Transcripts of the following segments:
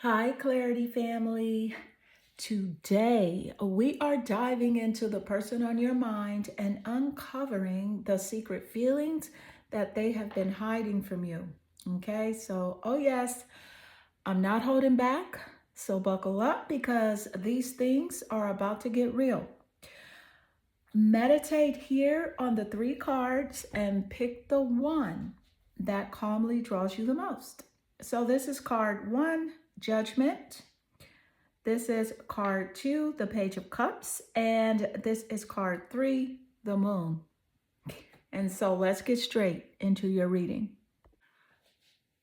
Hi, Clarity family. Today, we are diving into the person on your mind and uncovering the secret feelings that they have been hiding from you. Okay, so, oh, yes, I'm not holding back. So, buckle up because these things are about to get real. Meditate here on the three cards and pick the one that calmly draws you the most. So, this is card one, Judgment. This is card two, the Page of Cups, and this is card three, the Moon. And so let's get straight into your reading.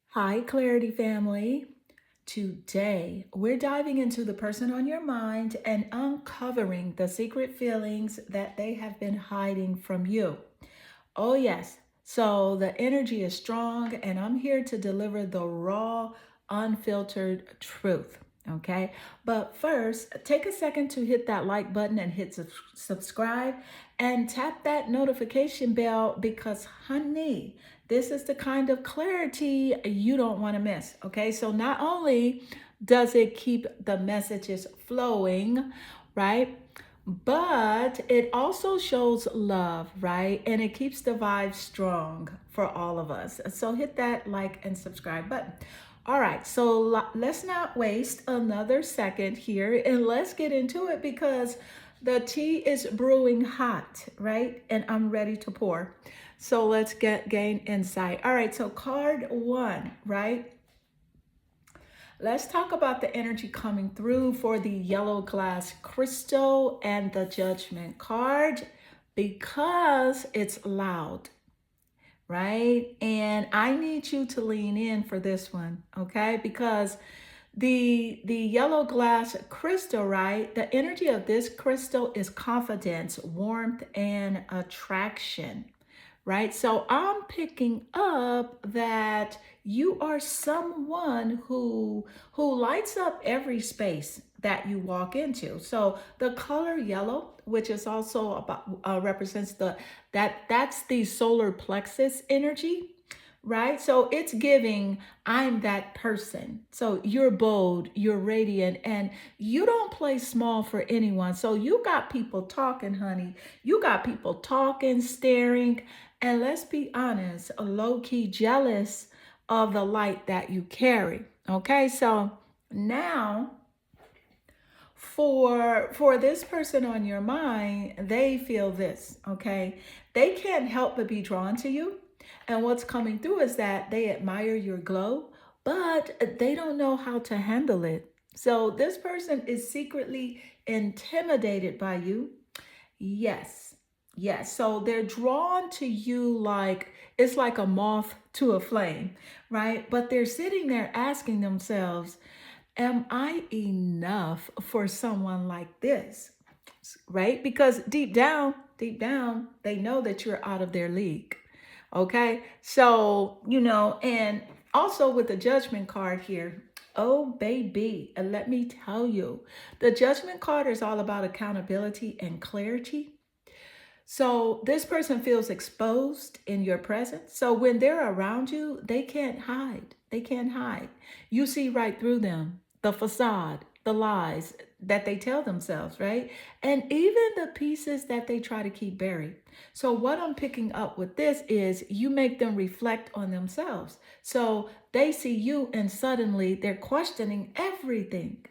Hi, Clarity family. Today, we're diving into the person on your mind and uncovering the secret feelings that they have been hiding from you. Oh, yes. So the energy is strong, and I'm here to deliver the raw, unfiltered truth. Okay. But first, take a second to hit that like button and hit subscribe and tap that notification bell because, honey, this is the kind of clarity you don't want to miss. Okay. So not only does it keep the messages flowing, right? But it also shows love, right? And it keeps the vibe strong for all of us. So hit that like and subscribe button. All right, so let's not waste another second here and let's get into it because the tea is brewing hot, right? And I'm ready to pour. So let's gain insight. All right, so card one, right? Let's talk about the energy coming through for the yellow glass crystal and the judgment card because it's loud, right? And I need you to lean in for this one, okay? Because the yellow glass crystal, right? The energy of this crystal is confidence, warmth, and attraction, right? So I'm picking up that you are someone who lights up every space that you walk into. So the color yellow, which is also about represents that's the solar plexus energy, right? So it's giving, I'm that person. So you're bold, you're radiant, and you don't play small for anyone. So you got people talking, honey. You got people talking, staring, and let's be honest, low key jealous of the light that you carry. Okay, so now for this person on your mind, they feel this, okay? They can't help but be drawn to you. And what's coming through is that they admire your glow, but they don't know how to handle it. So this person is secretly intimidated by you. Yes. Yes. So they're drawn to you like it's like a moth to a flame, right? But they're sitting there asking themselves, am I enough for someone like this? Right? Because deep down, they know that you're out of their league. Okay. So, and also with the judgment card here, oh, baby, and let me tell you, the judgment card is all about accountability and clarity. So this person feels exposed in your presence. So when they're around you, they can't hide. They can't hide. You see right through them, the facade, the lies that they tell themselves, right? And even the pieces that they try to keep buried. So what I'm picking up with this is you make them reflect on themselves. So they see you and suddenly they're questioning everything,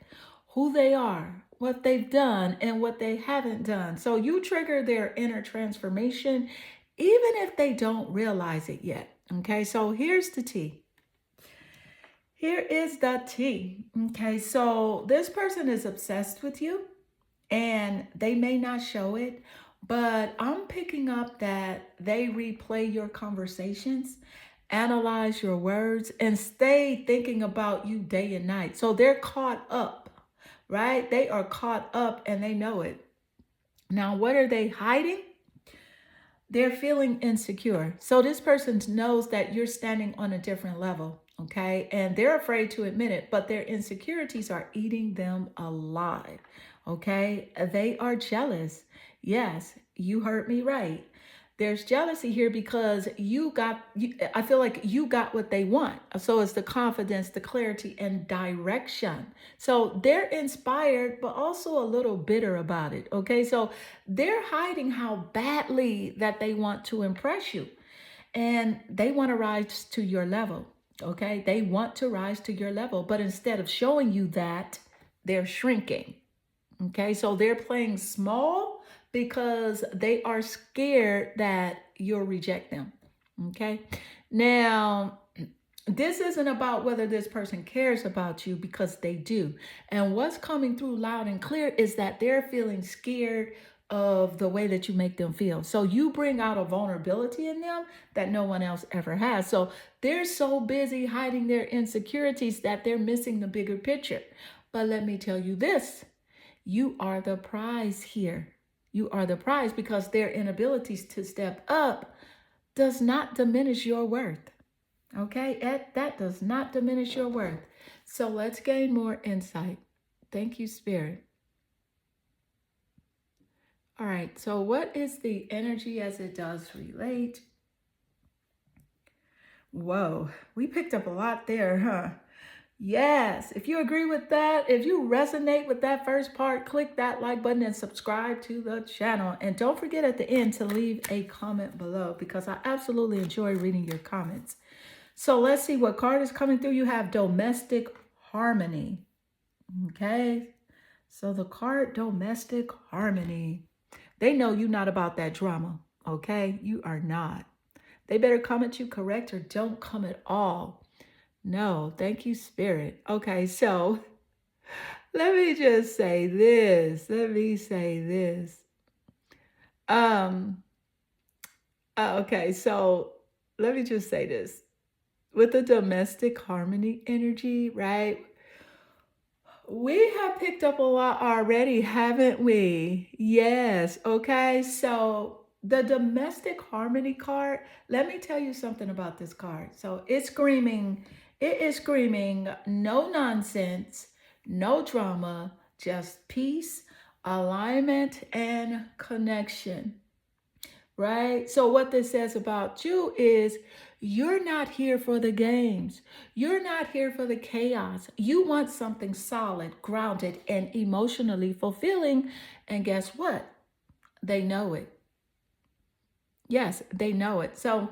who they are, what they've done, and what they haven't done. So you trigger their inner transformation, even if they don't realize it yet. Okay, so here's the tea. Here is the tea. Okay, so this person is obsessed with you and they may not show it, but I'm picking up that they replay your conversations, analyze your words, and stay thinking about you day and night. So they're caught up, right? They are caught up and they know it. Now, what are they hiding? They're feeling insecure. So this person knows that you're standing on a different level, okay? And they're afraid to admit it, but their insecurities are eating them alive, okay? They are jealous. Yes, you heard me right. There's jealousy here because I feel like you got what they want. So it's the confidence, the clarity, and direction. So they're inspired, but also a little bitter about it. Okay. So they're hiding how badly that they want to impress you, and they want to rise to your level. Okay. They want to rise to your level, but instead of showing you that, they're shrinking. Okay, so they're playing small because they are scared that you'll reject them. Okay, now this isn't about whether this person cares about you, because they do. And what's coming through loud and clear is that they're feeling scared of the way that you make them feel. So you bring out a vulnerability in them that no one else ever has. So they're so busy hiding their insecurities that they're missing the bigger picture. But let me tell you this, you are the prize here. You are the prize, because their inabilities to step up does not diminish your worth. Okay, that does not diminish your worth. So let's gain more insight. Thank you, Spirit. All right, so what is the energy as it does relate? Whoa, we picked up a lot there, huh? Yes, if you agree with that, if you resonate with that first part, click that like button and subscribe to the channel. And don't forget at the end to leave a comment below, because I absolutely enjoy reading your comments. So let's see what card is coming through. You have domestic harmony. Okay, so the card domestic harmony. They know you're not about that drama. Okay, you are not. They better come at you correct or don't come at all. No, thank you, Spirit. Okay, so let me just say this. Let me say this. Okay, so let me just say this. With the domestic harmony energy, right? We have picked up a lot already, haven't we? Yes. Okay, so the domestic harmony card, let me tell you something about this card. So it is screaming no nonsense, no drama, just peace, alignment, and connection, right? So what this says about you is you're not here for the games. You're not here for the chaos. You want something solid, grounded, and emotionally fulfilling. And guess what? They know it. Yes, they know it. So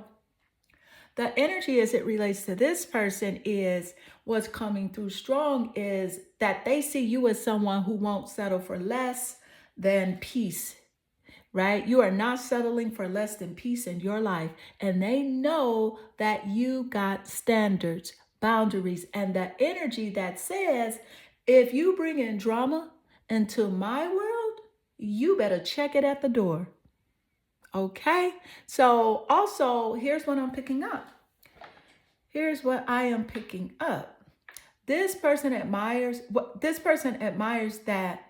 the energy as it relates to this person is what's coming through strong is that they see you as someone who won't settle for less than peace, right? You are not settling for less than peace in your life. And they know that you got standards, boundaries, and that energy that says, if you bring in drama into my world, you better check it at the door. Okay? So also, here's what I'm picking up. Here's what I am picking up. This person admires that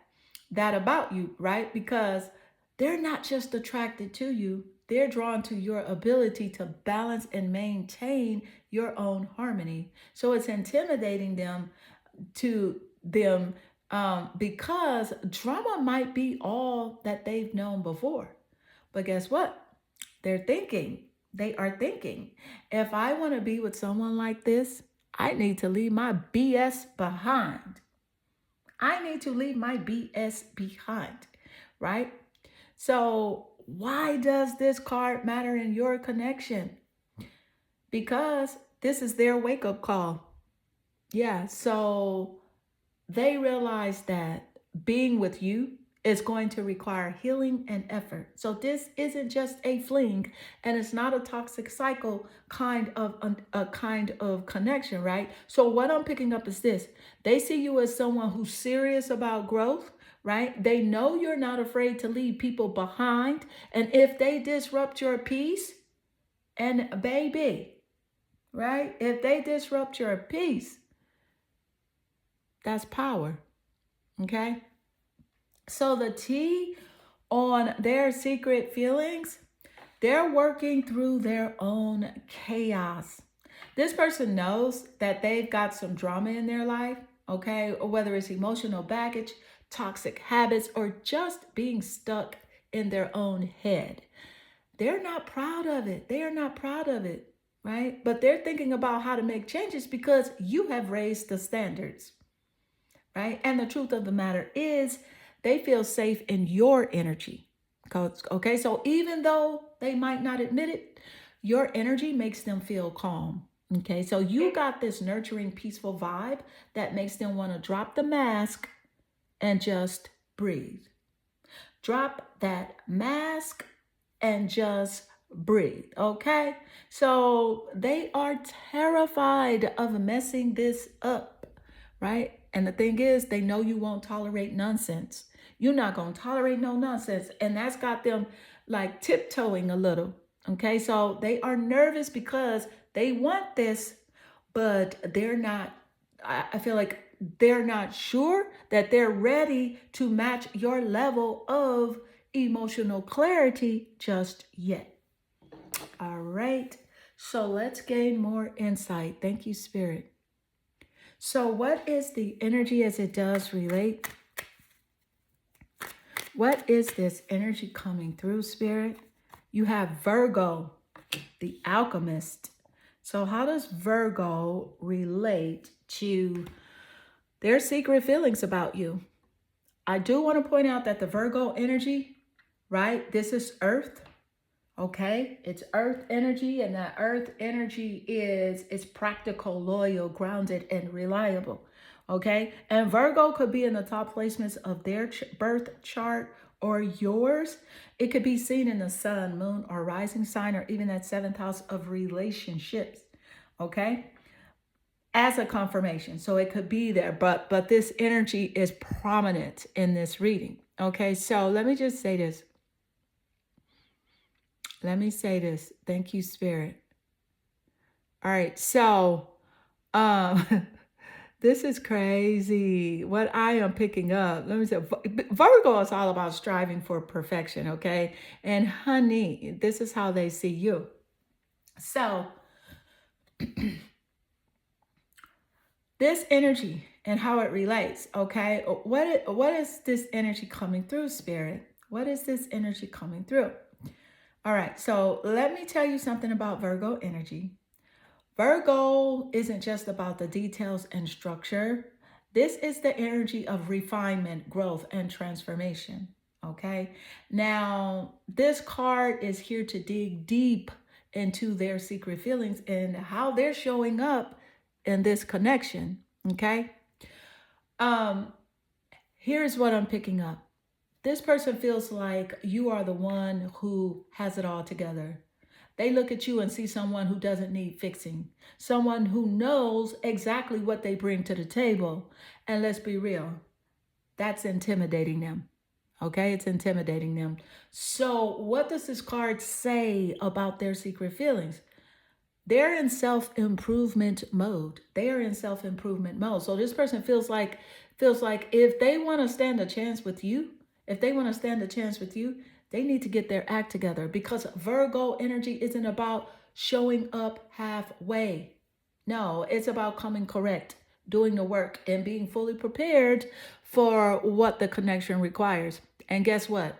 about you, right? Because they're not just attracted to you, they're drawn to your ability to balance and maintain your own harmony. So it's intimidating them to them because drama might be all that they've known before. But guess what? They are thinking, if I want to be with someone like this, I need to leave my BS behind. I need to leave my BS behind, right? So why does this card matter in your connection? Because this is their wake-up call. Yeah, so they realize that being with you is going to require healing and effort. So this isn't just a fling, and it's not a toxic cycle kind of a kind of connection, right? So what I'm picking up is this. They see you as someone who's serious about growth, right? They know you're not afraid to leave people behind. And if they disrupt your peace, and baby, right? If they disrupt your peace, that's power, okay? So the T on their secret feelings, they're working through their own chaos. This person knows that they've got some drama in their life, okay? Or whether it's emotional baggage, toxic habits, or just being stuck in their own head. They're not proud of it. They are not proud of it, right? But they're thinking about how to make changes because you have raised the standards, right? And the truth of the matter is, they feel safe in your energy. Okay, so even though they might not admit it, your energy makes them feel calm. Okay, so you got this nurturing, peaceful vibe that makes them want to drop the mask and just breathe. Drop that mask and just breathe. Okay, so they are terrified of messing this up, right? And the thing is, they know you won't tolerate nonsense. You're not going to tolerate no nonsense. And that's got them like tiptoeing a little. Okay. So they are nervous because they want this, but they're not, I feel like they're not sure that they're ready to match your level of emotional clarity just yet. All right. So let's gain more insight. Thank you, Spirit. So, what is the energy as it does relate? What is this energy coming through, Spirit? You have Virgo, the alchemist. So, how does Virgo relate to their secret feelings about you? I do want to point out that the Virgo energy, right? This is Earth. Okay, it's earth energy, and that earth energy is practical, loyal, grounded, and reliable. Okay, and Virgo could be in the top placements of their birth chart or yours. It could be seen in the sun, moon, or rising sign, or even that seventh house of relationships. Okay, as a confirmation, so it could be there, but this energy is prominent in this reading. Okay, so let me just say this. Let me say this. Thank you, Spirit. All right. So, this is crazy. What I am picking up. Let me say, Virgo is all about striving for perfection. Okay. And honey, this is how they see you. So, this energy and how it relates. Okay. What is this energy coming through, Spirit? What is this energy coming through? All right, so let me tell you something about Virgo energy. Virgo isn't just about the details and structure. This is the energy of refinement, growth, and transformation. Okay, now this card is here to dig deep into their secret feelings and how they're showing up in this connection. Okay, here's what I'm picking up. This person feels like you are the one who has it all together. They look at you and see someone who doesn't need fixing, someone who knows exactly what they bring to the table. And let's be real, that's intimidating them. Okay, it's intimidating them. So, what does this card say about their secret feelings? They're in self-improvement mode. They are in self-improvement mode. So this person feels like if they want to stand a chance with you, they need to get their act together, because Virgo energy isn't about showing up halfway. No, it's about coming correct, doing the work, and being fully prepared for what the connection requires. And guess what?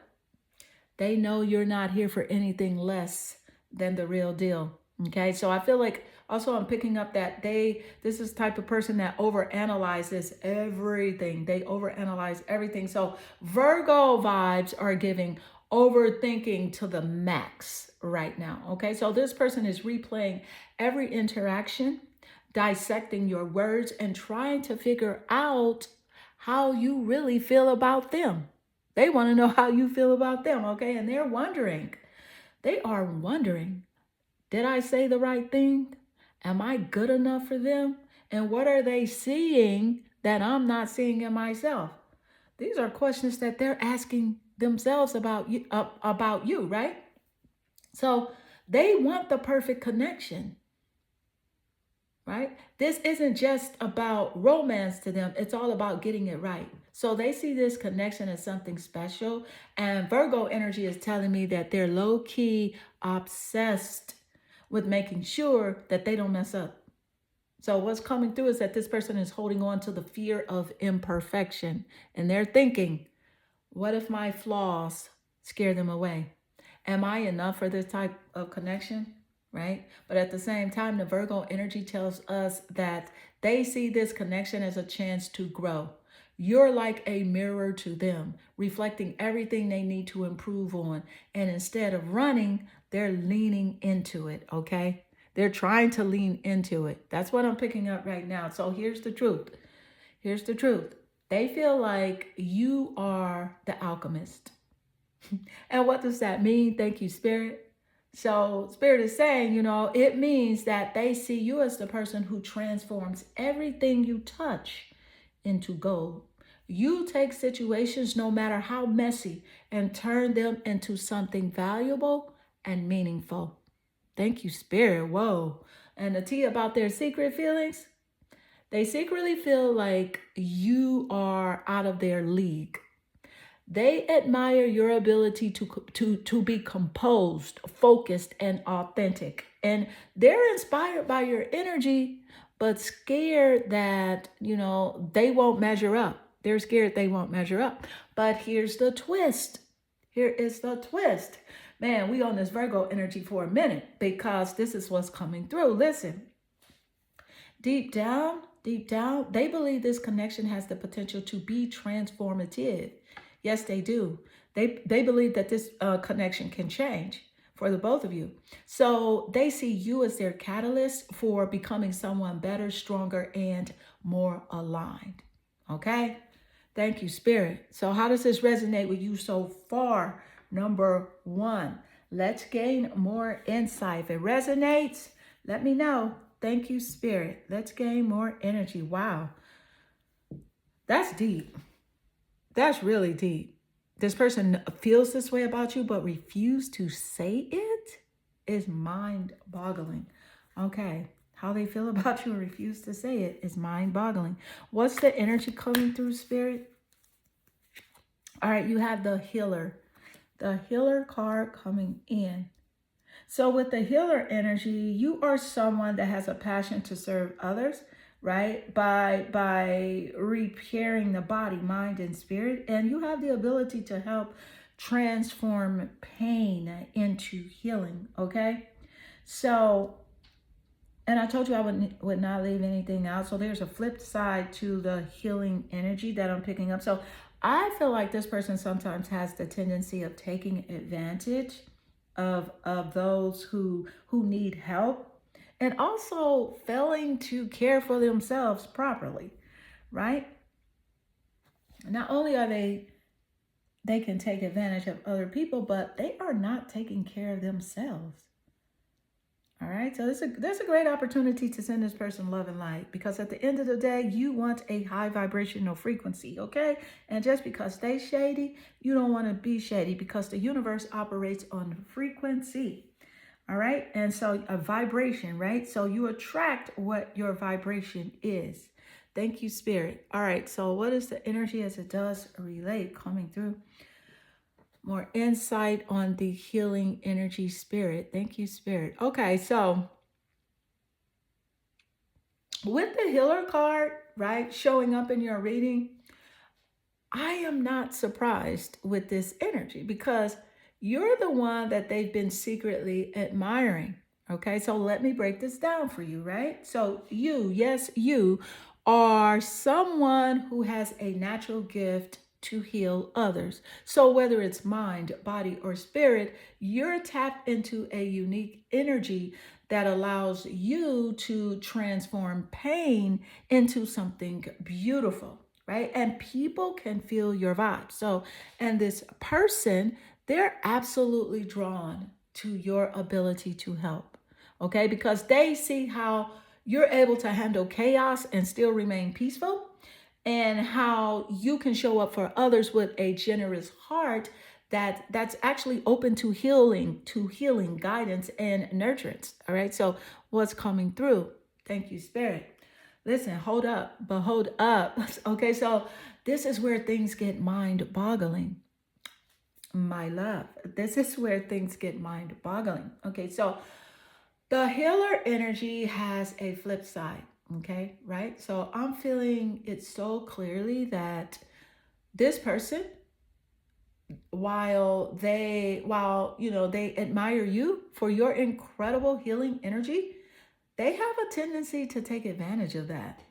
They know you're not here for anything less than the real deal. Okay, so I feel like also I'm picking up that this is the type of person that overanalyzes everything. They overanalyze everything. So Virgo vibes are giving overthinking to the max right now. Okay, so this person is replaying every interaction, dissecting your words, and trying to figure out how you really feel about them. They want to know how you feel about them, okay? And they are wondering, did I say the right thing? Am I good enough for them? And what are they seeing that I'm not seeing in myself? These are questions that they're asking themselves about you, right? So they want the perfect connection, right? This isn't just about romance to them. It's all about getting it right. So they see this connection as something special. And Virgo energy is telling me that they're low-key obsessed with making sure that they don't mess up. So what's coming through is that this person is holding on to the fear of imperfection. And they're thinking, what if my flaws scare them away? Am I enough for this type of connection? Right? But at the same time, the Virgo energy tells us that they see this connection as a chance to grow. You're like a mirror to them, reflecting everything they need to improve on. And instead of running, they're leaning into it, okay? They're trying to lean into it. That's what I'm picking up right now. So here's the truth. Here's the truth. They feel like you are the alchemist. And what does that mean? Thank you, Spirit. So, Spirit is saying, it means that they see you as the person who transforms everything you touch into gold. You take situations, no matter how messy, and turn them into something valuable and meaningful. Thank you, Spirit. Whoa. And the tea about their secret feelings, they secretly feel like you are out of their league. They admire your ability to be composed, focused, and authentic. And they're inspired by your energy, but scared that, they won't measure up. They're scared they won't measure up. But here's the twist. Here is the twist. Man, we on this Virgo energy for a minute because this is what's coming through. Listen, deep down, they believe this connection has the potential to be transformative. Yes, they do. They believe that this connection can change for the both of you. So they see you as their catalyst for becoming someone better, stronger, and more aligned. Okay? Thank you, Spirit. So how does this resonate with you so far? Number one, let's gain more insight. If it resonates, let me know. Thank you, Spirit. Let's gain more energy. Wow. That's deep. That's really deep. This person feels this way about you, but refuse to say it is mind-boggling. Okay. How they feel about you and refuse to say it is mind-boggling. What's the energy coming through, Spirit? All right, you have the healer. The healer card coming in. So with the healer energy, you are someone that has a passion to serve others, right? By repairing the body, mind, and spirit. And you have the ability to help transform pain into healing, okay? So, and I told you I would not leave anything out. So there's a flip side to the healing energy that I'm picking up. So I feel like this person sometimes has the tendency of taking advantage of those who need help, and also failing to care for themselves properly, right? Not only are they can take advantage of other people, but they are not taking care of themselves. All right, so there's a great opportunity to send this person love and light, because at the end of the day, you want a high vibrational frequency, okay? And just because they shady, you don't want to be shady, because the universe operates on frequency, all right? And so a vibration, right? So you attract what your vibration is. Thank you, Spirit. All right, so what is the energy as it does relate coming through? More insight on the healing energy, Spirit. Thank you, Spirit. Okay, so with the healer card, right, showing up in your reading, I am not surprised with this energy, because you're the one that they've been secretly admiring. Okay, so let me break this down for you, right? So you are someone who has a natural gift to heal others. So whether it's mind, body, or spirit, you're tapped into a unique energy that allows you to transform pain into something beautiful, right? And people can feel your vibe. So, and this person, they're absolutely drawn to your ability to help, okay? Because they see how you're able to handle chaos and still remain peaceful, and how you can show up for others with a generous heart that's actually open to healing, guidance, and nurturance. All right, so what's coming through? Thank you, Spirit. Listen, hold up, but hold up. Okay, so this is where things get mind-boggling, my love. This is where things get mind-boggling. Okay, so the healer energy has a flip side. Okay, right? So I'm feeling it so clearly that this person while they admire you for your incredible healing energy, they have a tendency to take advantage of that.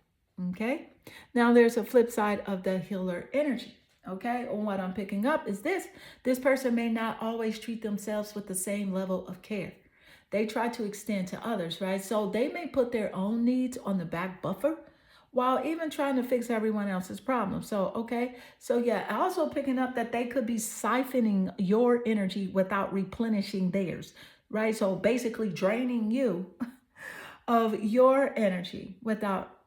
Okay. Now there's a flip side of the healer energy. Okay. And what I'm picking up is this person may not always treat themselves with the same level of care. They try to extend to others, right? So they may put their own needs on the back buffer while even trying to fix everyone else's problem. So, okay. So, yeah, also picking up that they could be siphoning your energy without replenishing theirs, right? So, basically draining you of your energy without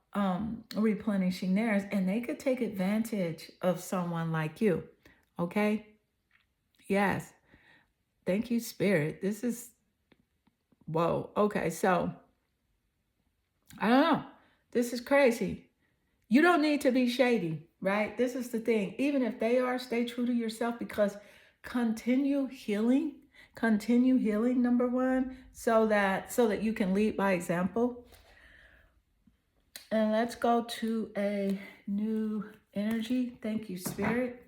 replenishing theirs. And they could take advantage of someone like you, okay? Yes. Thank you, Spirit. This is, whoa. Okay. So, I don't know. This is crazy. You don't need to be shady, right? This is the thing. Even if they are, stay true to yourself, because continue healing, continue healing, number one, so that you can lead by example. And let's go to a new energy. Thank you, Spirit.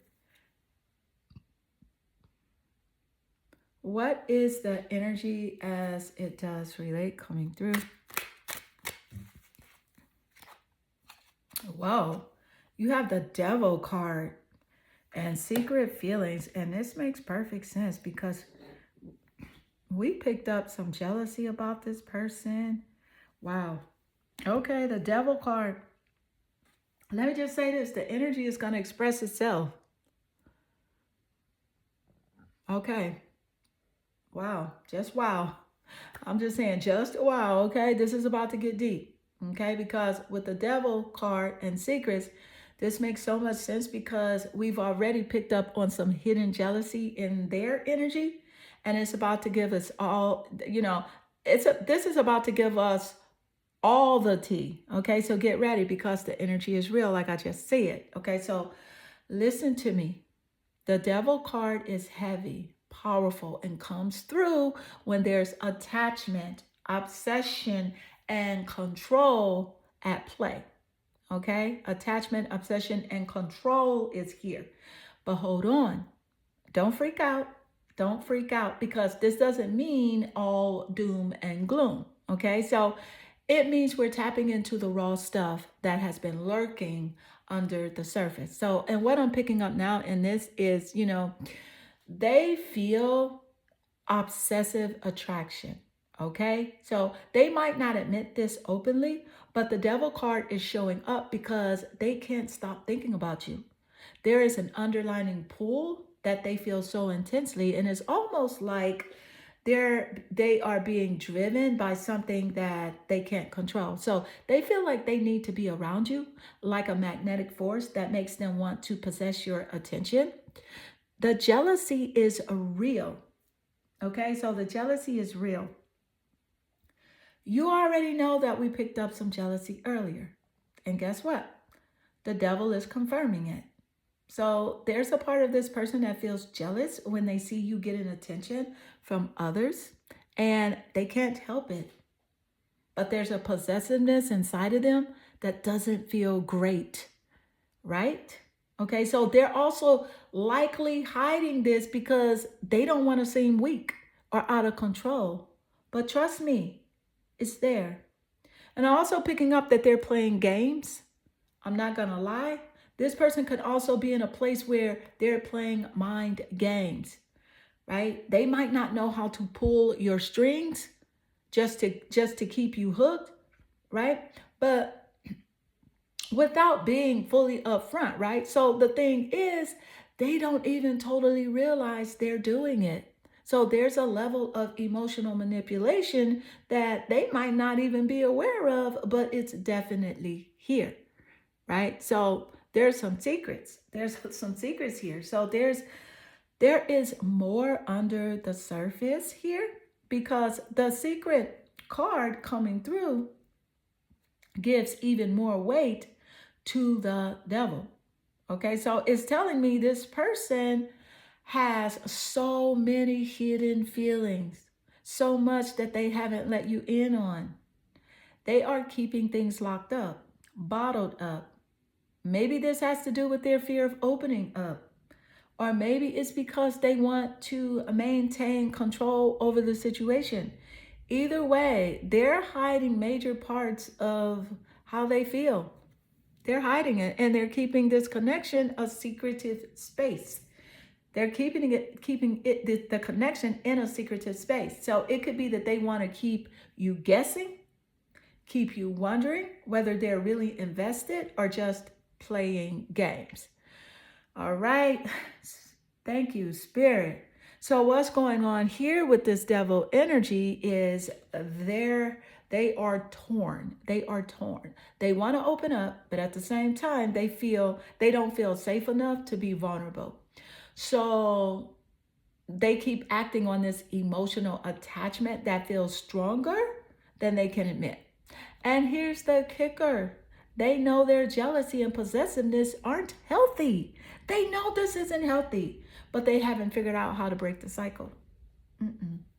What is the energy as it does relate coming through? Whoa, you have the Devil card and secret feelings. And this makes perfect sense because we picked up some jealousy about this person. Wow. Okay, the Devil card. Let me just say this. The energy is going to express itself. Okay. Wow. Just wow. I'm just saying, just wow. Okay, this is about to get deep. Okay, because with the Devil card and secrets, this makes so much sense because we've already picked up on some hidden jealousy in their energy. And it's about to give us all, this is about to give us all the tea. Okay, so get ready because the energy is real, like I just said. Okay, so listen to me. The Devil card is heavy, powerful, and comes through when there's attachment, obsession, and control at play. Okay, attachment, obsession, and control is here. But hold on, don't freak out. Don't freak out because this doesn't mean all doom and gloom. Okay, so it means we're tapping into the raw stuff that has been lurking under the surface. So, and what I'm picking up now in this is, they feel obsessive attraction. Okay, so they might not admit this openly, but the Devil card is showing up because they can't stop thinking about you. There is an underlying pull that they feel so intensely, and it's almost like they are being driven by something that they can't control. So they feel like they need to be around you, like a magnetic force that makes them want to possess your attention. The jealousy is real. Okay, so the jealousy is real. You already know that we picked up some jealousy earlier. And guess what? The Devil is confirming it. So there's a part of this person that feels jealous when they see you getting attention from others, and they can't help it. But there's a possessiveness inside of them that doesn't feel great, right? Okay, so they're also likely hiding this because they don't want to seem weak or out of control. But trust me, it's there. And also picking up that they're playing games. I'm not going to lie. This person could also be in a place where they're playing mind games, right? They might not know how to pull your strings just to keep you hooked, right? But without being fully upfront, right? So the thing is, they don't even totally realize they're doing it. So there's a level of emotional manipulation that they might not even be aware of, but it's definitely here, right? So there's some secrets. There's some secrets here. So there is more under the surface here because the secret card coming through gives even more weight to the Devil. Okay, so it's telling me this person has so many hidden feelings, so much that they haven't let you in on. They are keeping things locked up, bottled up. Maybe this has to do with their fear of opening up, Or maybe it's because they want to maintain control over the situation. Either way, they're hiding major parts of how they feel. They're hiding it, and they're keeping this connection a secretive space. They're keeping it the connection in a secretive space. So it could be that they want to keep you guessing, keep you wondering whether they're really invested or just playing games. All right. Thank you, Spirit. So what's going on here with this devil energy is they are torn. They are torn. They want to open up, but at the same time, they don't feel safe enough to be vulnerable. So they keep acting on this emotional attachment that feels stronger than they can admit. And here's the kicker. They know their jealousy and possessiveness aren't healthy. They know this isn't healthy, but they haven't figured out how to break the cycle.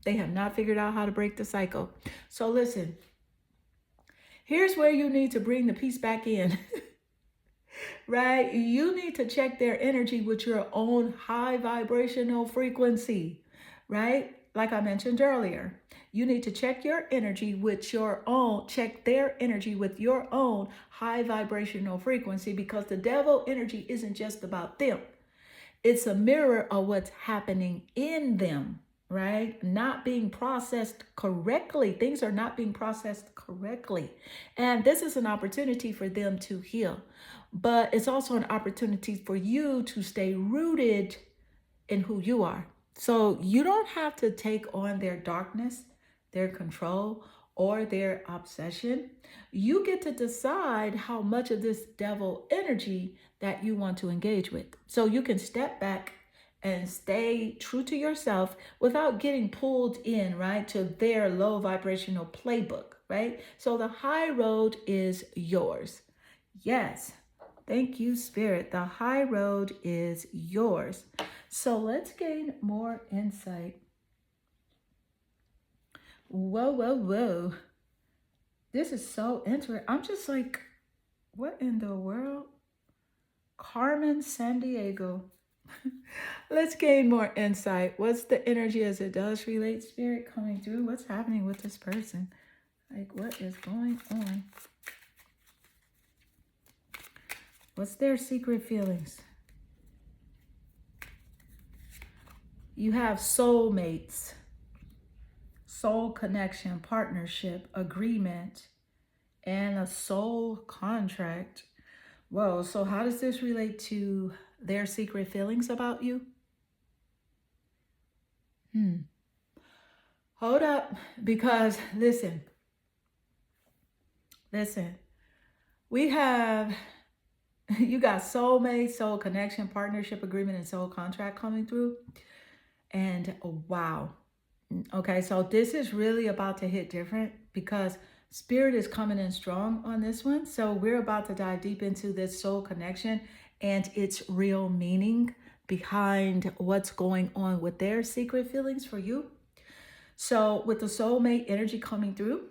They have not figured out how to break the cycle. So listen, here's where you need to bring the peace back in. Right? You need to check their energy with your own high vibrational frequency, right? Like I mentioned earlier, you need to check your energy with your own, check their energy with your own high vibrational frequency, because the devil energy isn't just about them. It's a mirror of what's happening in them, right? Not being processed correctly. Things are not being processed correctly. And this is an opportunity for them to heal. But it's also an opportunity for you to stay rooted in who you are. So you don't have to take on their darkness, their control, or their obsession. You get to decide how much of this devil energy that you want to engage with. So you can step back and stay true to yourself without getting pulled in, right, to their low vibrational playbook, right? So the high road is yours. Yes. Thank you, Spirit. The high road is yours. So let's gain more insight. Whoa, whoa, whoa. This is so interesting. I'm just like, what in the world? Carmen Sandiego. Let's gain more insight. What's the energy as it does relate, Spirit, coming through? What's happening with this person? Like, what is going on? What's their secret feelings? You have soulmates, soul connection, partnership, agreement, and a soul contract. Whoa, so how does this relate to their secret feelings about you? Hold up, because listen, we have, you got soulmate, soul connection, partnership, agreement, and soul contract coming through. And wow. Okay, so this is really about to hit different because Spirit is coming in strong on this one. So we're about to dive deep into this soul connection and its real meaning behind what's going on with their secret feelings for you. So with the soulmate energy coming through,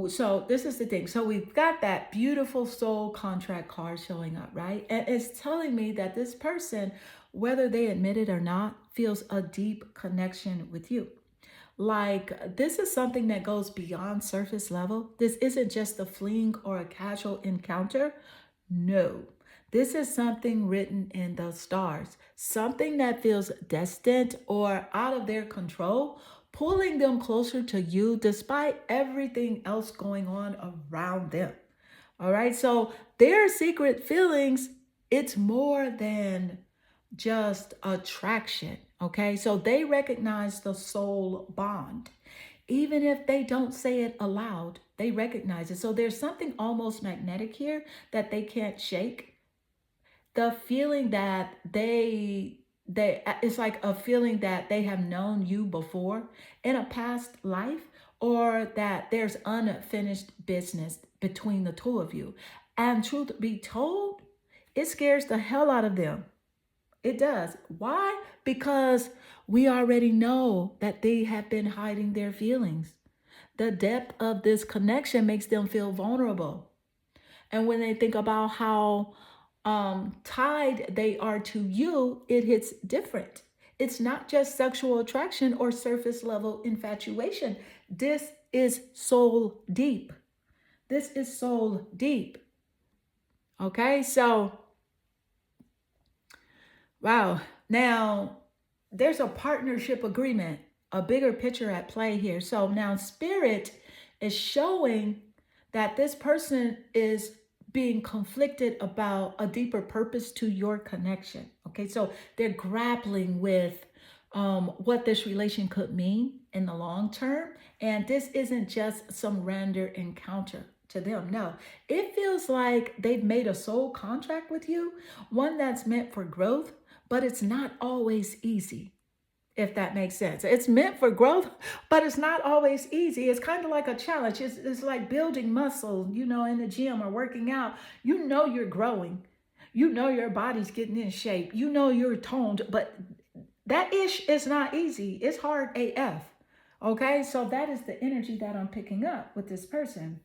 so this is the thing. So we've got that beautiful soul contract card showing up, right? And it's telling me that this person, whether they admit it or not, feels a deep connection with you. Like, this is something that goes beyond surface level. This isn't just a fling or a casual encounter. No, this is something written in the stars, something that feels destined or out of their control, pulling them closer to you despite everything else going on around them. All right, so their secret feelings, it's more than just attraction. Okay, so they recognize the soul bond. Even if they don't say it aloud, they recognize it. So there's something almost magnetic here that they can't shake. The feeling that it's like a feeling that they have known you before in a past life, or that there's unfinished business between the two of you. And truth be told, it scares the hell out of them. It does. Why? Because we already know that they have been hiding their feelings. The depth of this connection makes them feel vulnerable. And when they think about how tied they are to you, it hits different. It's not just sexual attraction or surface level infatuation. This is soul deep. This is soul deep. Okay, so wow. Now, there's a partnership agreement, a bigger picture at play here. So now, Spirit is showing that this person is being conflicted about a deeper purpose to your connection. Okay, so they're grappling with what this relation could mean in the long term. And this isn't just some random encounter to them. No, it feels like they've made a soul contract with you, one that's meant for growth, but it's not always easy, if that makes sense. It's meant for growth, but it's not always easy. It's kind of like a challenge. It's like building muscle, in the gym or working out. You're growing. Your body's getting in shape. You're toned, but that ish is not easy. It's hard AF. Okay, so that is the energy that I'm picking up with this person.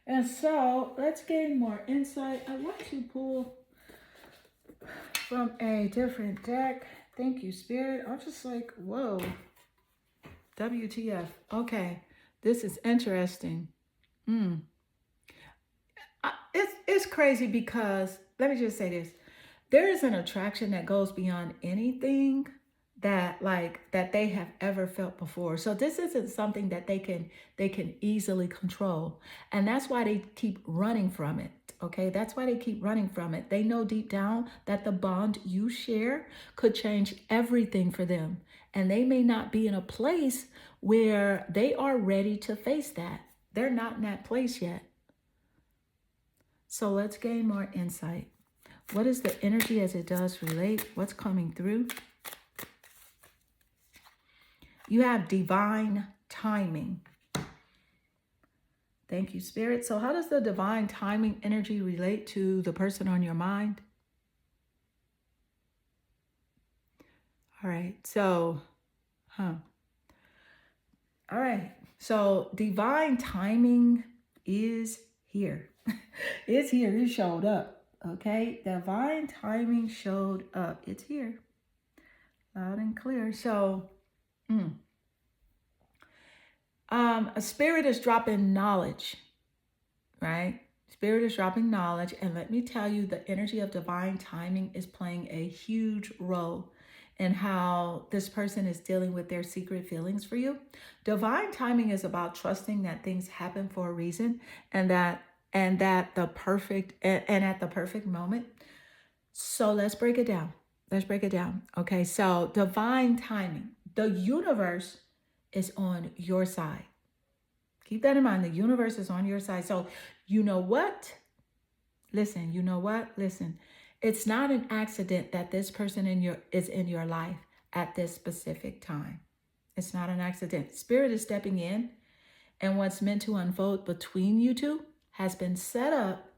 And so let's gain more insight. I want to pull from a different deck. Thank you, Spirit. I'm just like, whoa. WTF. Okay, this is interesting. It's crazy because, let me just say this. There is an attraction that goes beyond anything that they have ever felt before. So this isn't something that they can easily control. And that's why they keep running from it. Okay, that's why they keep running from it. They know deep down that the bond you share could change everything for them. And they may not be in a place where they are ready to face that. They're not in that place yet. So let's gain more insight. What is the energy as it does relate? What's coming through? You have divine timing. Thank you, Spirit. So how does the divine timing energy relate to the person on your mind? All right. So, all right. So divine timing is here. It's here. It showed up. Okay. Divine timing showed up. It's here. Loud and clear. So, a spirit is dropping knowledge, right? Spirit is dropping knowledge. And let me tell you, the energy of divine timing is playing a huge role in how this person is dealing with their secret feelings for you. Divine timing is about trusting that things happen for a reason and that at the perfect moment. So let's break it down. Okay, so divine timing. The universe is on your side. Keep that in mind. The universe is on your side. So you know what? Listen, Listen. It's not an accident that this person is in your life at this specific time. It's not an accident. Spirit is stepping in, and what's meant to unfold between you two has been set up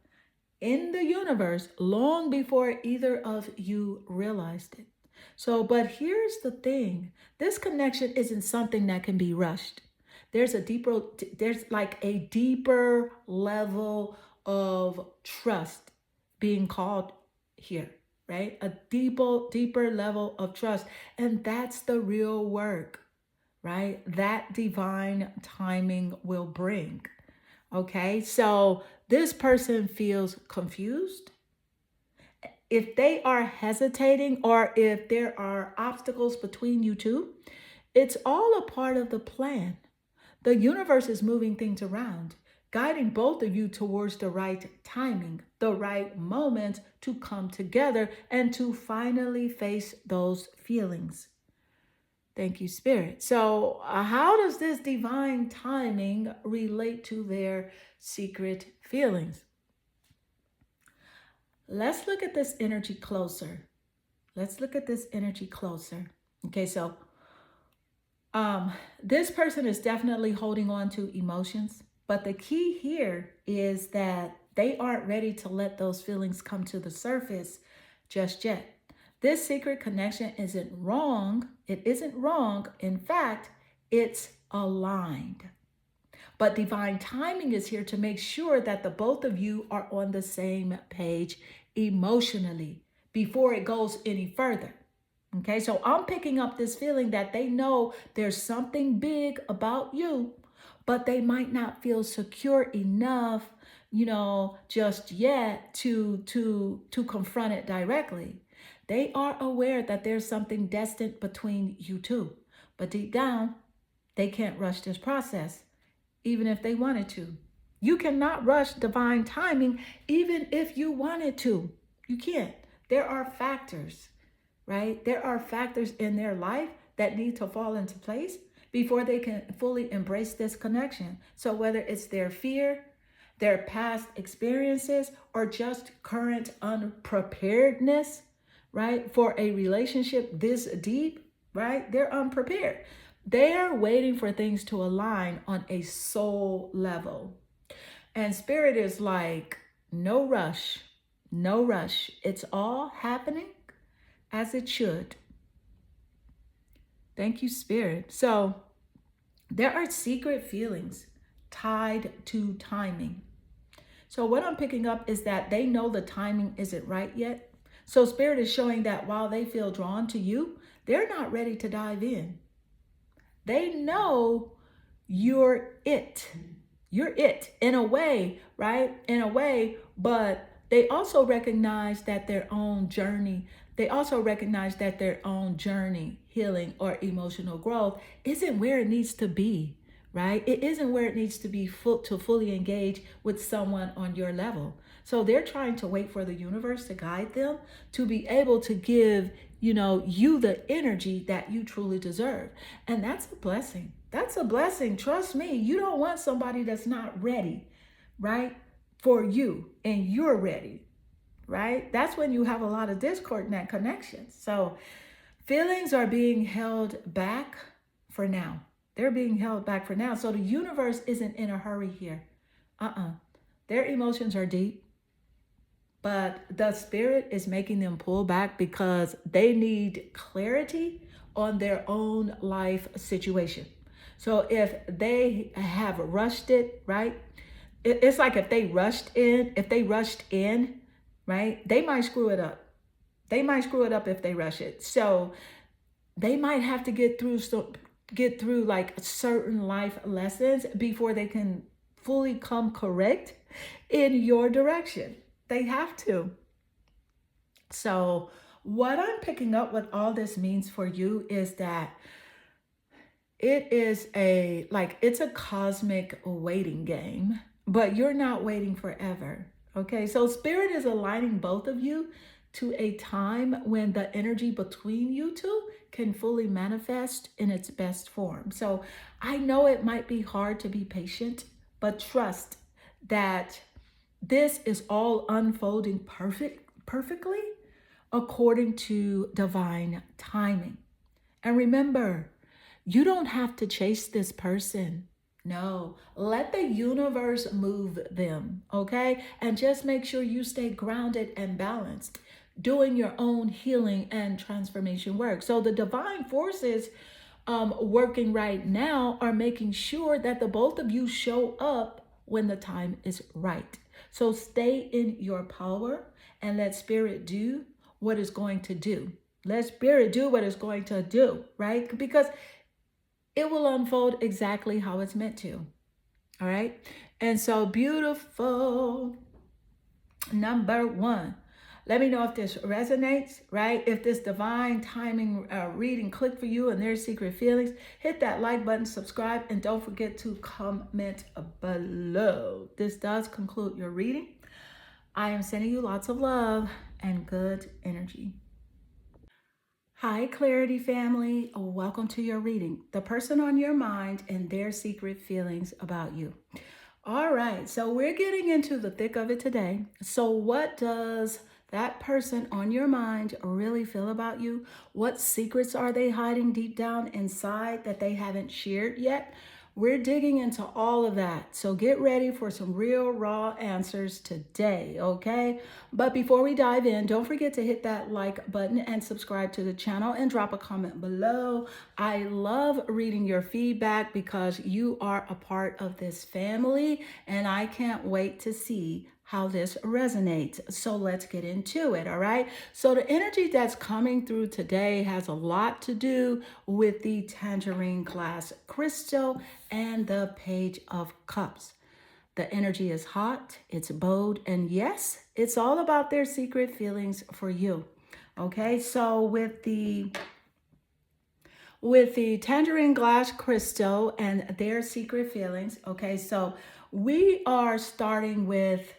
in the universe long before either of you realized it. So, but here's the thing. This connection isn't something that can be rushed. There's like a deeper level of trust being called here, right? A deeper level of trust. And that's the real work, right? That divine timing will bring. Okay, so this person feels confused. If they are hesitating or if there are obstacles between you two, it's all a part of the plan. The universe is moving things around, guiding both of you towards the right timing, the right moment to come together and to finally face those feelings. Thank you, Spirit. So how does this divine timing relate to their secret feelings? Let's look at this energy closer. Okay, so this person is definitely holding on to emotions, but the key here is that they aren't ready to let those feelings come to the surface just yet. This secret connection isn't wrong. It isn't wrong. In fact, it's aligned. But divine timing is here to make sure that the both of you are on the same page emotionally before it goes any further. Okay, so I'm picking up this feeling that they know there's something big about you, but they might not feel secure enough, just yet to confront it directly. They are aware that there's something destined between you two, but deep down, they can't rush this process, even if they wanted to. You cannot rush divine timing, even if you wanted to. You can't. There are factors, right? There are factors in their life that need to fall into place before they can fully embrace this connection. So whether it's their fear, their past experiences, or just current unpreparedness, right, for a relationship this deep, right? They're unprepared. They're waiting for things to align on a soul level. And spirit is like, no rush, no rush. It's all happening as it should. Thank you, Spirit. So there are secret feelings tied to timing. So what I'm picking up is that they know the timing isn't right yet. So Spirit is showing that while they feel drawn to you, they're not ready to dive in. They know you're it. You're it in a way, right? In a way, but they also recognize that their own journey, healing or emotional growth isn't where it needs to be, right? It isn't where it needs to be to fully engage with someone on your level. So they're trying to wait for the universe to guide them to be able to give, you the energy that you truly deserve. And that's a blessing. That's a blessing. Trust me, you don't want somebody that's not ready, right? For you, and you're ready, right? That's when you have a lot of discord in that connection. So feelings are being held back for now. They're being held back for now. So the universe isn't in a hurry here. Their emotions are deep, but the spirit is making them pull back because they need clarity on their own life situation. So if they have rushed it, right? It's like if they rushed in, right? They might screw it up. They might screw it up if they rush it. So they might have to get through like certain life lessons before they can fully come correct in your direction. They have to. So what I'm picking up what all this means for you is that it's a cosmic waiting game, but you're not waiting forever. Okay, so spirit is aligning both of you to a time when the energy between you two can fully manifest in its best form. So I know it might be hard to be patient, but trust that this is all unfolding perfectly according to divine timing. And remember, you don't have to chase this person. No, let the universe move them, okay? And just make sure you stay grounded and balanced, doing your own healing and transformation work. So the divine forces working right now are making sure that the both of you show up when the time is right. So stay in your power and let spirit do what it's going to do. Let spirit do what it's going to do, right? Because it will unfold exactly how it's meant to. All right. And so beautiful. Number one, let me know if this resonates, right? If this divine timing reading clicked for you and there's secret feelings, hit that like button, subscribe, and don't forget to comment below. This does conclude your reading. I am sending you lots of love and good energy. Hi, Clarity family. Welcome to your reading. The person on your mind and their secret feelings about you. All right, so we're getting into the thick of it today. So what does that person on your mind really feel about you? What secrets are they hiding deep down inside that they haven't shared yet? We're digging into all of that. So get ready for some real raw answers today, okay? But before we dive in, don't forget to hit that like button and subscribe to the channel and drop a comment below. I love reading your feedback because you are a part of this family, and I can't wait to see how this resonates. So let's get into it, all right? So the energy that's coming through today has a lot to do with the tangerine glass crystal and the Page of Cups. The energy is hot, it's bold, and yes, it's all about their secret feelings for you. Okay, so with the tangerine glass crystal and their secret feelings, okay, so we are starting with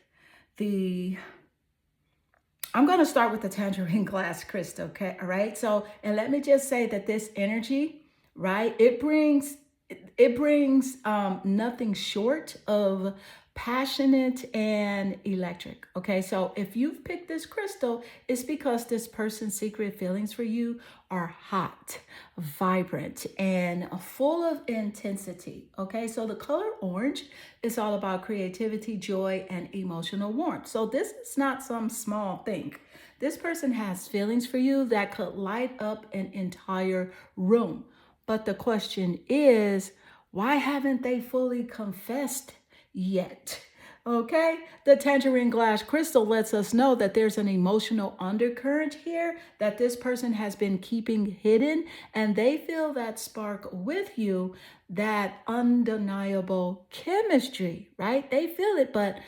the I'm going to start with the tangerine glass crystal, okay? All right? So, and let me just say that this energy, right? It brings nothing short of passionate and electric, okay? So, if you've picked this crystal, it's because this person's secret feelings for you are hot, vibrant, and full of intensity, okay? So, the color orange is all about creativity, joy, and emotional warmth. So, this is not some small thing. This person has feelings for you that could light up an entire room. But the question is, why haven't they fully confessed yet? Okay, the tangerine glass crystal lets us know that there's an emotional undercurrent here that this person has been keeping hidden, and they feel that spark with you, that undeniable chemistry, right? They feel it, but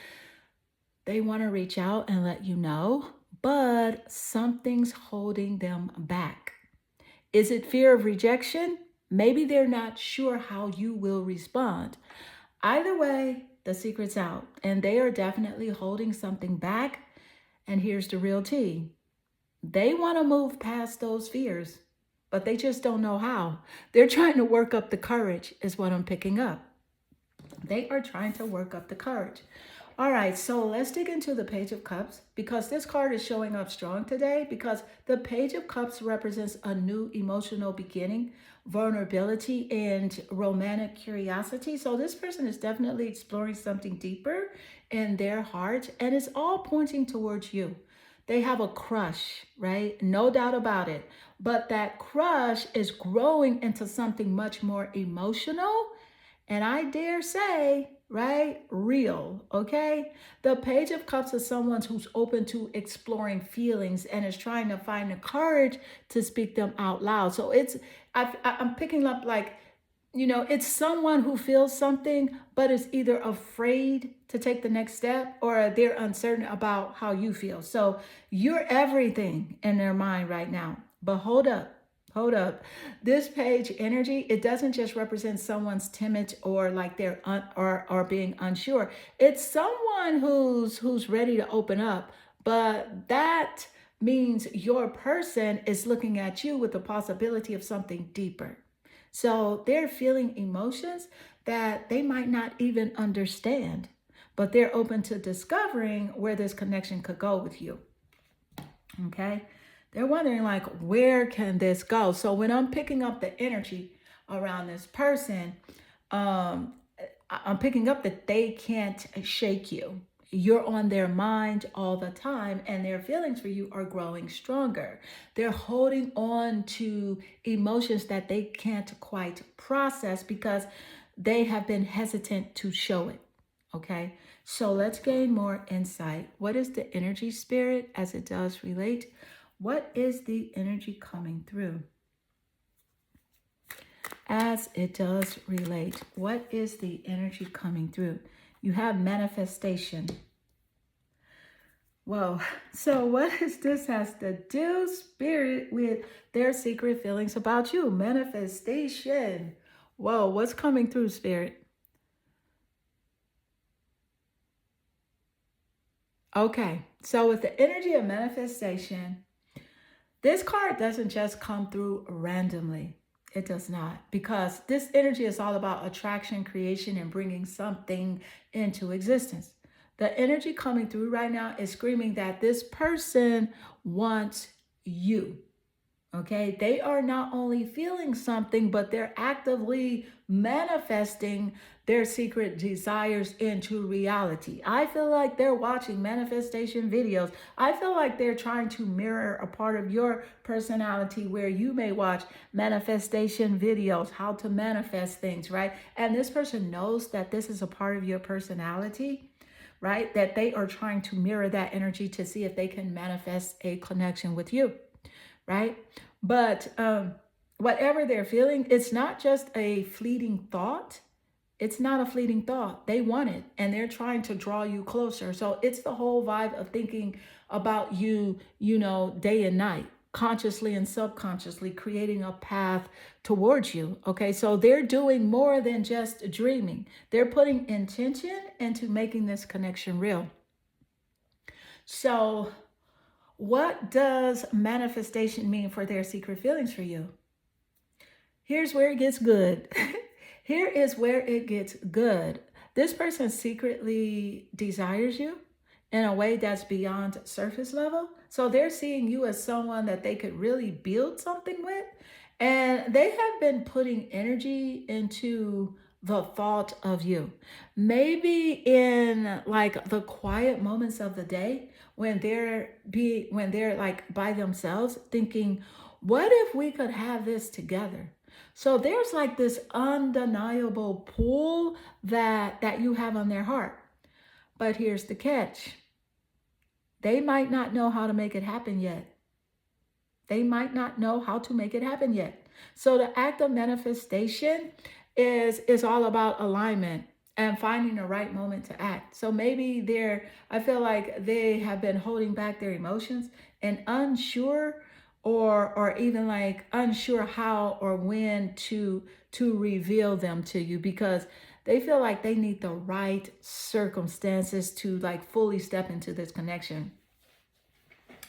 they want to reach out and let you know, but something's holding them back. Is it fear of rejection? Maybe they're not sure how you will respond. Either way, the secret's out, and they are definitely holding something back. And here's the real tea: they want to move past those fears, but they just don't know how. They're trying to work up the courage, is what I'm picking up. They are trying to work up the courage. All right, so let's dig into the Page of Cups because this card is showing up strong today because the Page of Cups represents a new emotional beginning, vulnerability, and romantic curiosity. So this person is definitely exploring something deeper in their heart, and it's all pointing towards you. They have a crush, right? No doubt about it. But that crush is growing into something much more emotional, and I dare say, right, real, okay? The Page of Cups is someone who's open to exploring feelings and is trying to find the courage to speak them out loud. So I'm picking up like, it's someone who feels something, but is either afraid to take the next step or they're uncertain about how you feel. So you're everything in their mind right now. But hold up. Hold up. This page energy, it doesn't just represent someone's timid or like they're or being unsure. It's someone who's ready to open up, but that means your person is looking at you with the possibility of something deeper. So they're feeling emotions that they might not even understand, but they're open to discovering where this connection could go with you. Okay? They're wondering, like, where can this go? So when I'm picking up the energy around this person, I'm picking up that they can't shake you. You're on their mind all the time, and their feelings for you are growing stronger. They're holding on to emotions that they can't quite process because they have been hesitant to show it. Okay, so let's gain more insight. What is the energy, spirit, as it does relate? What is the energy coming through? As it does relate, what is the energy coming through? You have manifestation. Whoa. So what does this has to do, spirit, with their secret feelings about you? Manifestation. Whoa, what's coming through, spirit? Okay. So with the energy of manifestation, this card doesn't just come through randomly. It does not, because this energy is all about attraction, creation, and bringing something into existence. The energy coming through right now is screaming that this person wants you. Okay, they are not only feeling something, but they're actively manifesting their secret desires into reality. I feel like they're watching manifestation videos. I feel like they're trying to mirror a part of your personality where you may watch manifestation videos, how to manifest things, right? And this person knows that this is a part of your personality, right? That they are trying to mirror that energy to see if they can manifest a connection with you, right? But whatever they're feeling, it's not just a fleeting thought. It's not a fleeting thought. They want it and they're trying to draw you closer. So it's the whole vibe of thinking about you, day and night, consciously and subconsciously creating a path towards you. Okay. So they're doing more than just dreaming, they're putting intention into making this connection real. So, what does manifestation mean for their secret feelings for you? Here's where it gets good. Here is where it gets good. This person secretly desires you in a way that's beyond surface level. So they're seeing you as someone that they could really build something with. And they have been putting energy into the thought of you. Maybe in like the quiet moments of the day when they're like by themselves thinking, what if we could have this together? So there's like this undeniable pull that you have on their heart. But here's the catch. They might not know how to make it happen yet. They might not know how to make it happen yet. So the act of manifestation is all about alignment and finding the right moment to act. So maybe I feel like they have been holding back their emotions and unsure or even like unsure how or when to reveal them to you because they feel like they need the right circumstances to like fully step into this connection.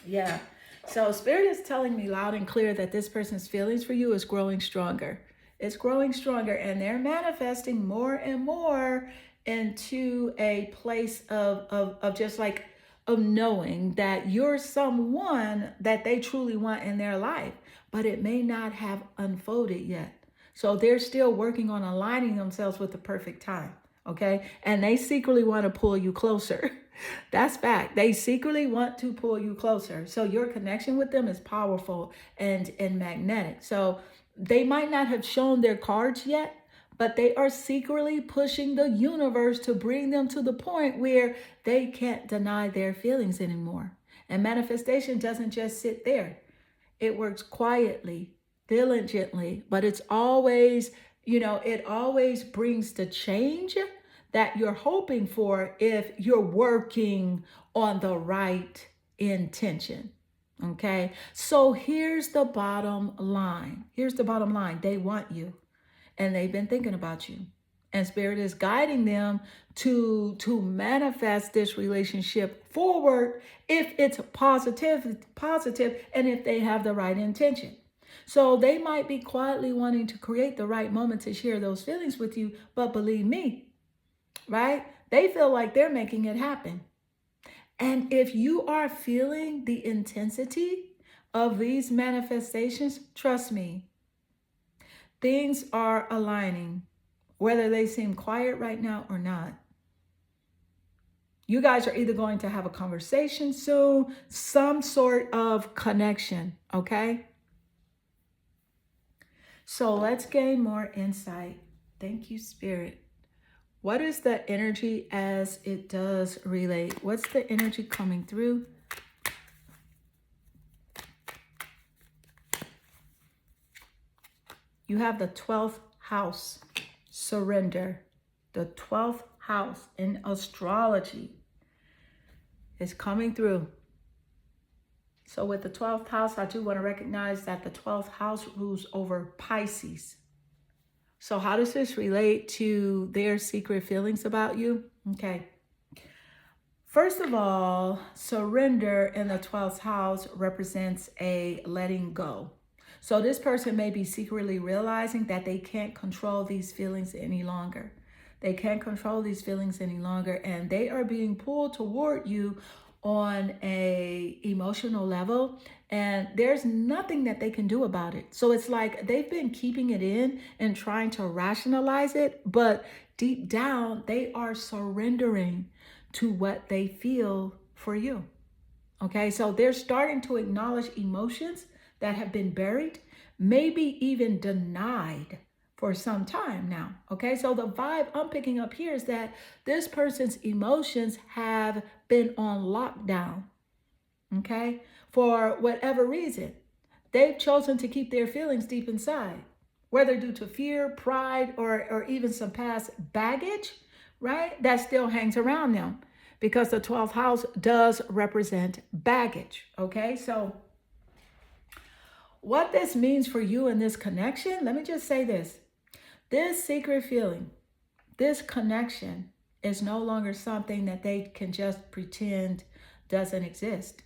Yeah. So Spirit is telling me loud and clear that this person's feelings for you is growing stronger. It's growing stronger and they're manifesting more and more into a place of just like of knowing that you're someone that they truly want in their life, but it may not have unfolded yet. So they're still working on aligning themselves with the perfect time. Okay. And they secretly want to pull you closer. That's fact. They secretly want to pull you closer. So your connection with them is powerful and magnetic. So they might not have shown their cards yet, but they are secretly pushing the universe to bring them to the point where they can't deny their feelings anymore. And manifestation doesn't just sit there. It works quietly, diligently, but it's always, it always brings the change that you're hoping for if you're working on the right intention. Okay. So here's the bottom line. Here's the bottom line. They want you and they've been thinking about you. And Spirit is guiding them to manifest this relationship forward if it's positive, and if they have the right intention. So they might be quietly wanting to create the right moment to share those feelings with you, but believe me, right? They feel like they're making it happen. And if you are feeling the intensity of these manifestations, trust me, things are aligning, whether they seem quiet right now or not. You guys are either going to have a conversation soon, some sort of connection, okay? So let's gain more insight. Thank you, Spirit. What is the energy as it does relate? What's the energy coming through? You have the 12th house, surrender. The 12th house in astrology is coming through. So with the 12th house, I do want to recognize that the 12th house rules over Pisces. So how does this relate to their secret feelings about you? Okay. First of all, surrender in the 12th house represents a letting go. So this person may be secretly realizing that they can't control these feelings any longer. They can't control these feelings any longer, and they are being pulled toward you on a emotional level, and there's nothing that they can do about it. So it's like they've been keeping it in and trying to rationalize it, but deep down they are surrendering to what they feel for you. Okay, so they're starting to acknowledge emotions that have been buried, maybe even denied for some time now. Okay, so the vibe I'm picking up here is that this person's emotions have been on lockdown. Okay, for whatever reason, they've chosen to keep their feelings deep inside, whether due to fear, pride, or even some past baggage, right? That still hangs around them because the 12th house does represent baggage. Okay, so what this means for you in this connection, let me just say this. This secret feeling, this connection is no longer something that they can just pretend doesn't exist.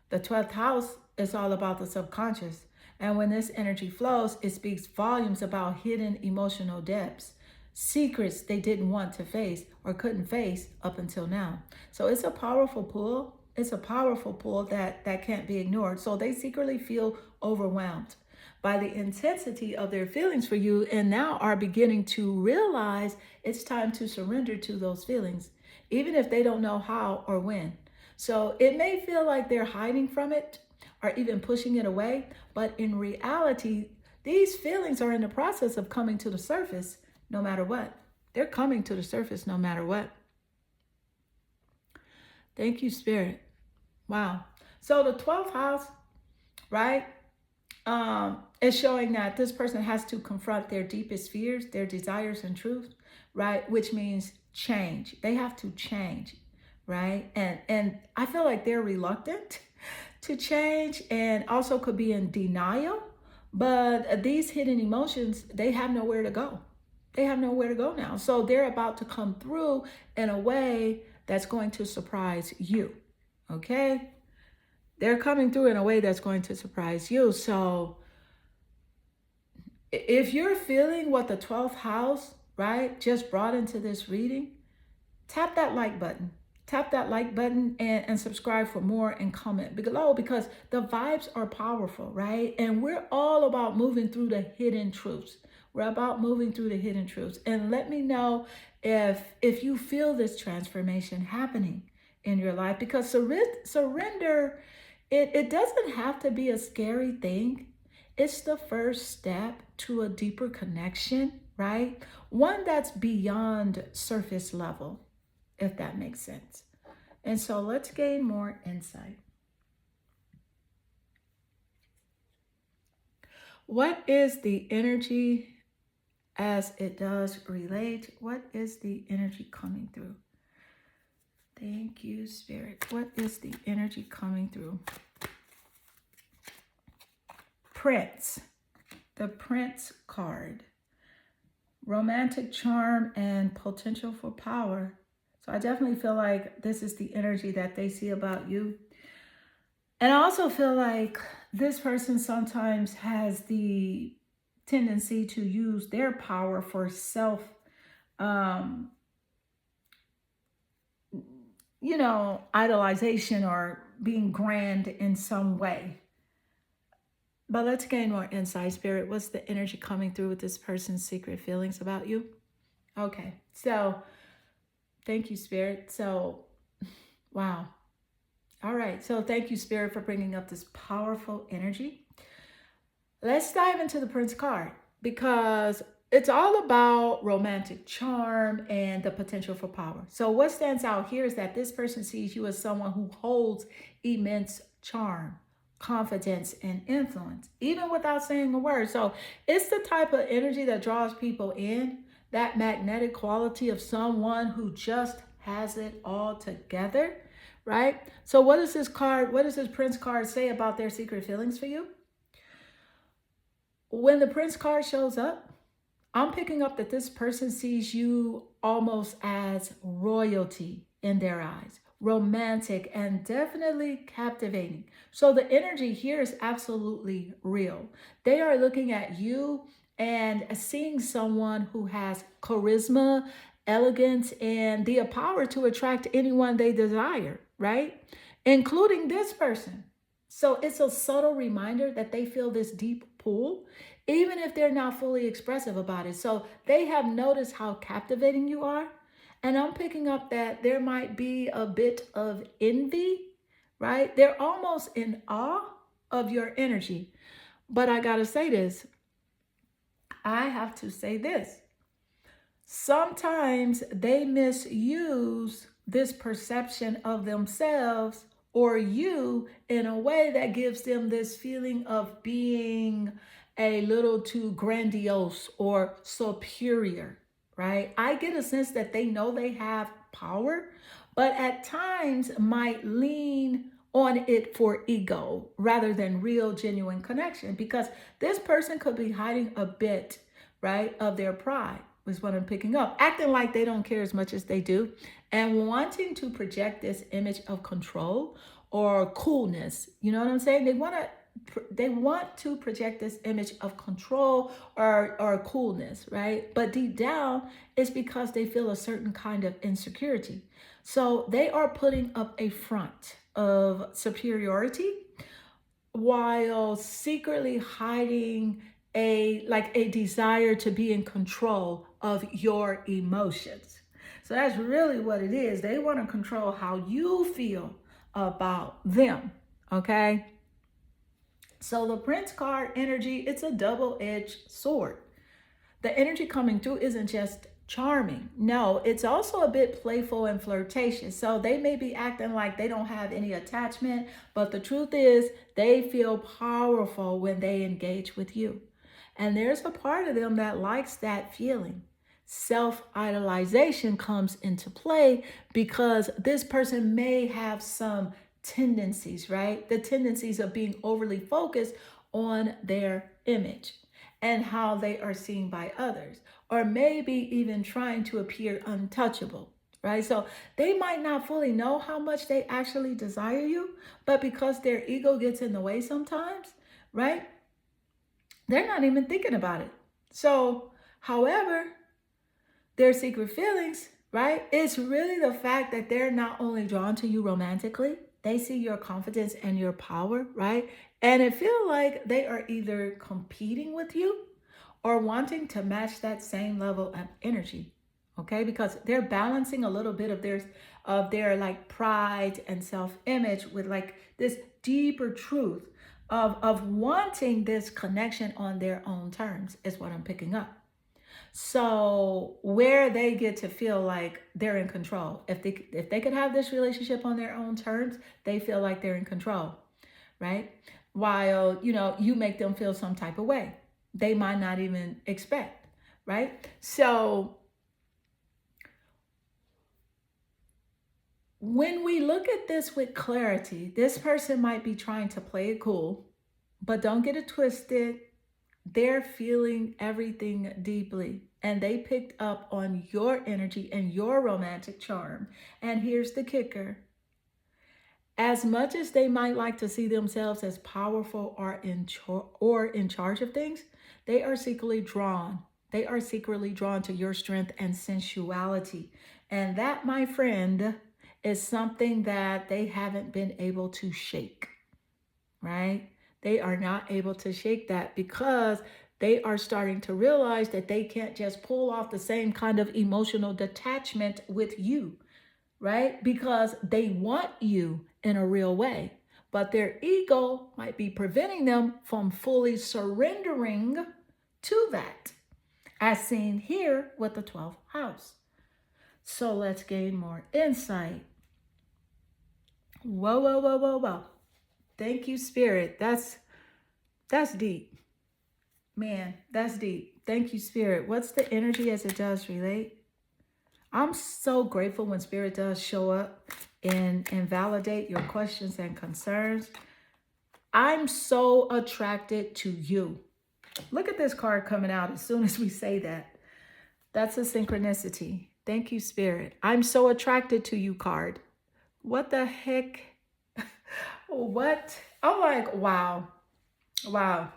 The 12th house is all about the subconscious. And when this energy flows, it speaks volumes about hidden emotional depths, secrets they didn't want to face or couldn't face up until now. So it's a powerful pull. It's a powerful pull that can't be ignored. So they secretly feel overwhelmed by the intensity of their feelings for you and now are beginning to realize it's time to surrender to those feelings, even if they don't know how or when. So it may feel like they're hiding from it or even pushing it away, but in reality, these feelings are in the process of coming to the surface no matter what. They're coming to the surface no matter what. Thank you, Spirit. Wow. So the 12th house, right, is showing that this person has to confront their deepest fears, their desires and truth, right, which means change. They have to change, right? And I feel like they're reluctant to change and also could be in denial, but these hidden emotions, they have nowhere to go. They have nowhere to go now. So they're about to come through in a way that's going to surprise you. Okay? They're coming through in a way that's going to surprise you. So if you're feeling what the 12th house, right, just brought into this reading, tap that like button. Tap that like button and subscribe for more and comment below because the vibes are powerful, right? And we're all about moving through the hidden truths. We're about moving through the hidden truths. And let me know if you feel this transformation happening in your life because surrender, it doesn't have to be a scary thing. It's the first step to a deeper connection, right? One that's beyond surface level, if that makes sense. And so let's gain more insight. What is the energy as it does relate? What is the energy coming through? Thank you, Spirit. What is the energy coming through? Prince. The Prince card. Romantic charm and potential for power. So I definitely feel like this is the energy that they see about you. And I also feel like this person sometimes has the tendency to use their power for self, idolization or being grand in some way. But let's gain more insight, Spirit. What's the energy coming through with this person's secret feelings about you? Okay, so thank you, Spirit. So, wow. All right, so thank you, Spirit, for bringing up this powerful energy. Let's dive into the Prince card because it's all about romantic charm and the potential for power. So what stands out here is that this person sees you as someone who holds immense charm, confidence, and influence, even without saying a word. So it's the type of energy that draws people in, that magnetic quality of someone who just has it all together, right? So what does this Prince card say about their secret feelings for you? When the Prince card shows up, I'm picking up that this person sees you almost as royalty in their eyes, romantic and definitely captivating. So the energy here is absolutely real. They are looking at you and seeing someone who has charisma, elegance, and the power to attract anyone they desire, right? including this person. So it's a subtle reminder that they feel this deep pull, even if they're not fully expressive about it. So they have noticed how captivating you are. And I'm picking up that there might be a bit of envy, right? They're almost in awe of your energy. But I got to say this, I have to say this. Sometimes they misuse this perception of themselves or you in a way that gives them this feeling of being a little too grandiose or superior, right? I get a sense that they know they have power, but at times might lean on it for ego rather than real, genuine connection because this person could be hiding a bit, right, of their pride is what I'm picking up. Acting like they don't care as much as they do and wanting to project this image of control or coolness. You know what I'm saying? They want to project this image of control or coolness, right? But deep down, it's because they feel a certain kind of insecurity. So they are putting up a front of superiority while secretly hiding a desire to be in control of your emotions. So that's really what it is. They want to control how you feel about them. Okay? So the Prince card energy, it's a double-edged sword. The energy coming through isn't just charming. No, it's also a bit playful and flirtatious. So they may be acting like they don't have any attachment, but the truth is they feel powerful when they engage with you. And there's a part of them that likes that feeling. Self-idolization comes into play because this person may have some tendencies, right? The tendencies of being overly focused on their image and how they are seen by others, or maybe even trying to appear untouchable, right? So they might not fully know how much they actually desire you, but because their ego gets in the way sometimes, right? They're not even thinking about it. So, however, their secret feelings, right? It's really the fact that they're not only drawn to you romantically, they see your confidence and your power, right? And it feels like they are either competing with you or wanting to match that same level of energy. Okay? Because they're balancing a little bit of their like pride and self-image with like this deeper truth of wanting this connection on their own terms is what I'm picking up. So where they get to feel like they're in control. If they could have this relationship on their own terms, they feel like they're in control, right? While, you make them feel some type of way. They might not even expect, right? So when we look at this with clarity, this person might be trying to play it cool, but don't get it twisted. They're feeling everything deeply and they picked up on your energy and your romantic charm. And here's the kicker. As much as they might like to see themselves as powerful or in charge of things, they are secretly drawn. They are secretly drawn to your strength and sensuality. And that, my friend, is something that they haven't been able to shake, right? They are not able to shake that because they are starting to realize that they can't just pull off the same kind of emotional detachment with you, right? Because they want you in a real way, but their ego might be preventing them from fully surrendering to that, as seen here with the 12th house. So let's gain more insight. Whoa, whoa, whoa, whoa, whoa. Thank you, Spirit. That's deep. Man, that's deep. Thank you, Spirit. What's the energy as it does relate? I'm so grateful when Spirit does show up and validate your questions and concerns. I'm so attracted to you. Look at this card coming out as soon as we say that. That's a synchronicity. Thank you, Spirit. I'm so attracted to you card. What the heck? What? I'm like, wow. Wow.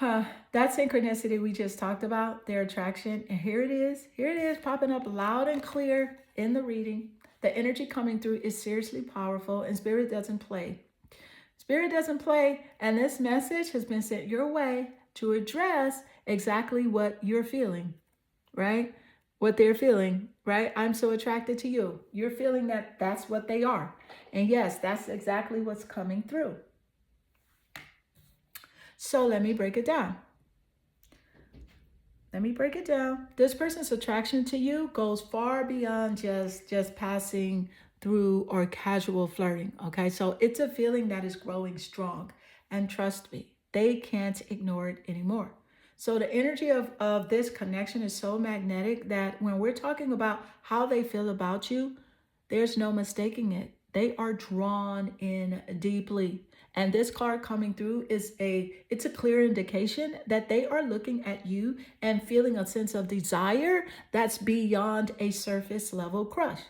That synchronicity we just talked about, their attraction. And here it is popping up loud and clear in the reading. The energy coming through is seriously powerful, and Spirit doesn't play. Spirit doesn't play, and this message has been sent your way to address exactly what you're feeling, right? What they're feeling, right? I'm so attracted to you. You're feeling that that's what they are. And yes, that's exactly what's coming through. So let me break it down. Let me break it down. This person's attraction to you goes far beyond just passing through or casual flirting, okay? So it's a feeling that is growing strong. And trust me, they can't ignore it anymore. So the energy of this connection is so magnetic that when we're talking about how they feel about you, there's no mistaking it. They are drawn in deeply. And this card coming through it's a clear indication that they are looking at you and feeling a sense of desire that's beyond a surface level crush.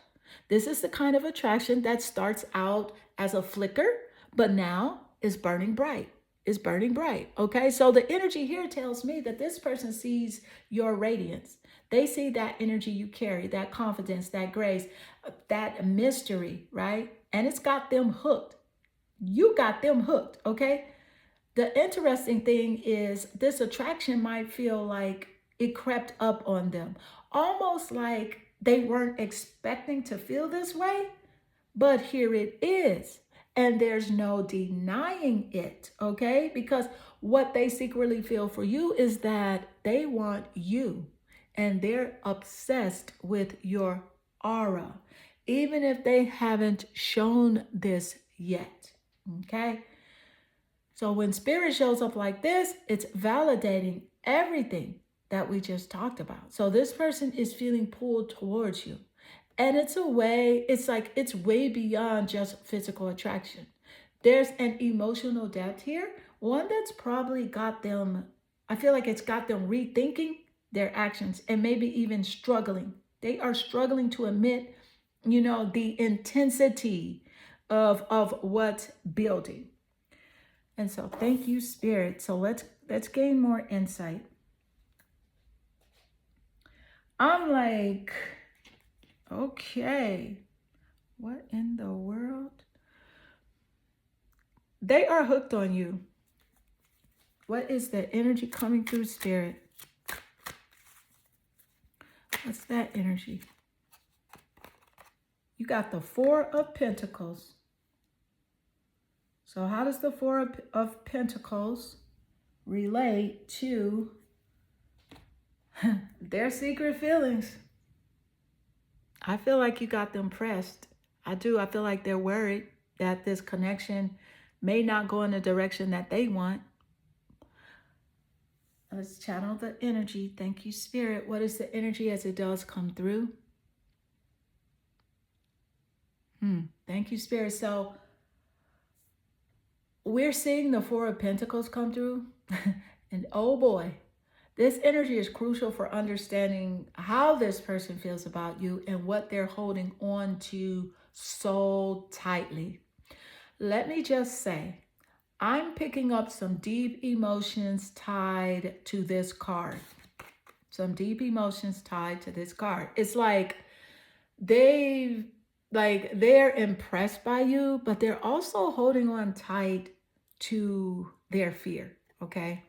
This is the kind of attraction that starts out as a flicker, but now is burning bright. Is burning bright. Okay. So the energy here tells me that this person sees your radiance. They see that energy you carry, that confidence, that grace, that mystery, right? And it's got them hooked. You got them hooked, okay? The interesting thing is this attraction might feel like it crept up on them, almost like they weren't expecting to feel this way, but here it is. And there's no denying it, okay? Because what they secretly feel for you is that they want you and they're obsessed with your aura, even if they haven't shown this yet, okay? So when spirit shows up like this, it's validating everything that we just talked about. So this person is feeling pulled towards you. And it's a way, it's like it's way beyond just physical attraction. There's an emotional depth here, one that's probably got them, I feel like it's got them rethinking their actions and maybe even struggling. They are struggling to admit, the intensity of what's building. And so thank you, Spirit. So let's gain more insight. I'm like, okay, what in the world? They are hooked on you. What is the energy coming through, Spirit? What's that energy? You got the Four of Pentacles. So how does the Four of Pentacles relate to their secret feelings? I feel like you got them pressed. I do. I feel like they're worried that this connection may not go in the direction that they want. Let's channel the energy. Thank you, Spirit. What is the energy as it does come through? Thank you, Spirit. So we're seeing the Four of Pentacles come through. And oh boy, this energy is crucial for understanding how this person feels about you and what they're holding on to so tightly. Let me just say, I'm picking up some deep emotions tied to this card. Some deep emotions tied to this card. It's like they're impressed by you, but they're also holding on tight to their fear, okay?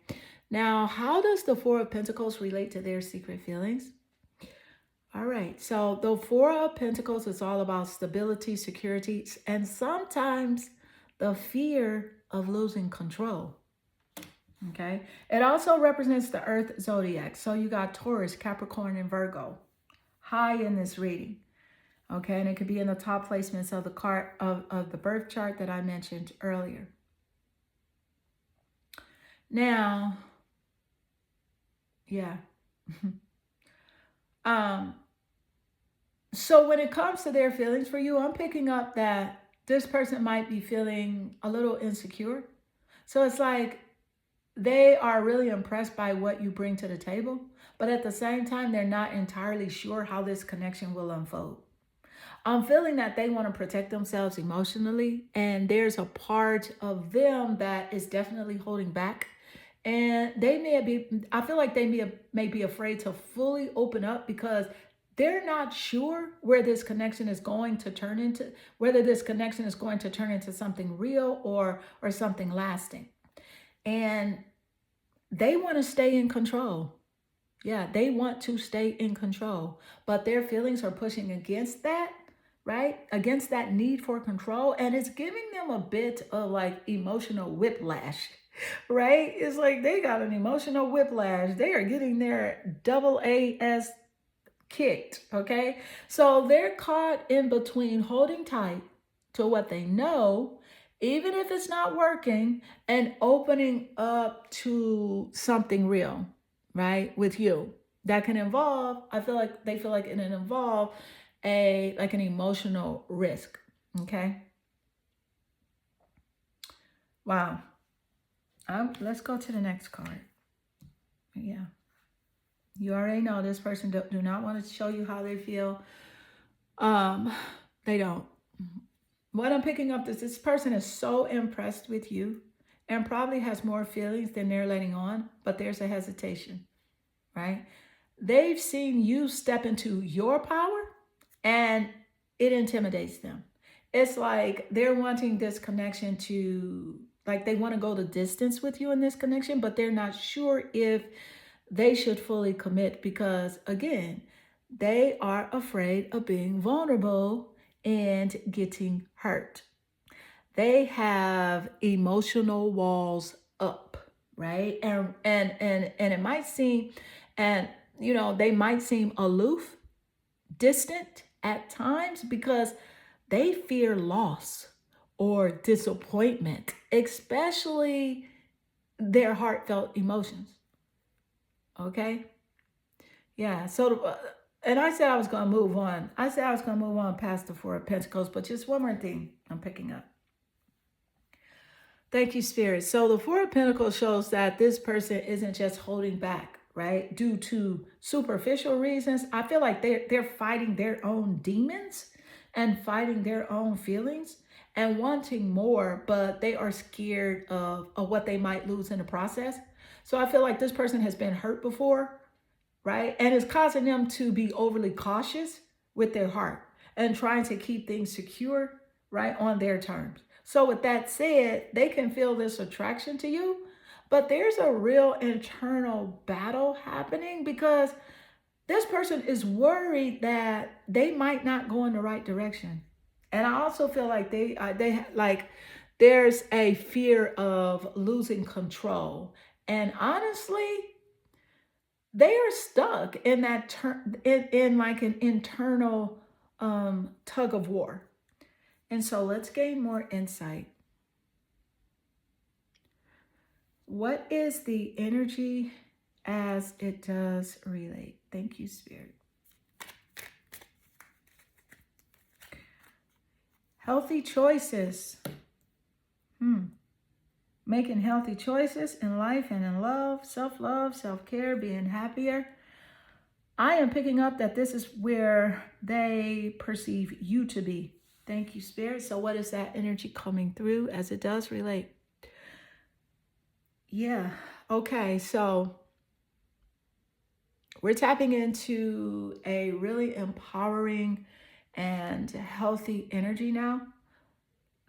Now, how does the Four of Pentacles relate to their secret feelings? All right, so the Four of Pentacles is all about stability, security, and sometimes the fear of losing control, okay? It also represents the Earth zodiac. So you got Taurus, Capricorn, and Virgo high in this reading, okay? And it could be in the top placements of the card of the birth chart that I mentioned earlier. Now, yeah. So when it comes to their feelings for you, I'm picking up that this person might be feeling a little insecure. So it's like they are really impressed by what you bring to the table, but at the same time, they're not entirely sure how this connection will unfold. I'm feeling that they want to protect themselves emotionally, and there's a part of them that is definitely holding back. And I feel like they may be afraid to fully open up because they're not sure where this connection is going to turn into, whether this connection is going to turn into something real or something lasting. And they want to stay in control. Yeah, they want to stay in control, but their feelings are pushing against that, right? Against that need for control. And it's giving them a bit of like emotional whiplash, right? It's like they got an emotional whiplash. They are getting their double AS kicked, okay? So they're caught in between holding tight to what they know, even if it's not working, and opening up to something real, right? With you. That can involve, I feel like they feel like it can involve an emotional risk. Okay. Wow. Let's go to the next card. Yeah. You already know this person do not want to show you how they feel. Um, they don't. What I'm picking up is this person is so impressed with you and probably has more feelings than they're letting on, but there's a hesitation, right? They've seen you step into your power and it intimidates them. It's like they're wanting this connection to, like, they want to go the distance with you in this connection, but they're not sure if they should fully commit because, again, they are afraid of being vulnerable and getting hurt. They have emotional walls up, right? And it might seem, and they might seem aloof, distant at times because they fear loss or disappointment, especially their heartfelt emotions. Okay? Yeah. So, and I said I was going to move on. I said I was going to move on past the Four of Pentacles, but just one more thing I'm picking up. Thank you, Spirit. So the Four of Pentacles shows that this person isn't just holding back, right, due to superficial reasons. I feel like they're fighting their own demons and fighting their own feelings and wanting more, but they are scared of what they might lose in the process. So I feel like this person has been hurt before, right? And it's causing them to be overly cautious with their heart and trying to keep things secure, right, on their terms. So with that said, they can feel this attraction to you, but there's a real internal battle happening because this person is worried that they might not go in the right direction. And I also feel like there's a fear of losing control. And honestly, they are stuck in that in like an internal tug of war. And so let's gain more insight. What is the energy as it does relate? Thank you, Spirit. Healthy choices. Making healthy choices in life and in love, self-care, being happier. I am picking up that this is where they perceive you to be. Thank you, Spirit. So what is that energy coming through as it does relate? Yeah. Okay. So we're tapping into a really empowering and healthy energy now.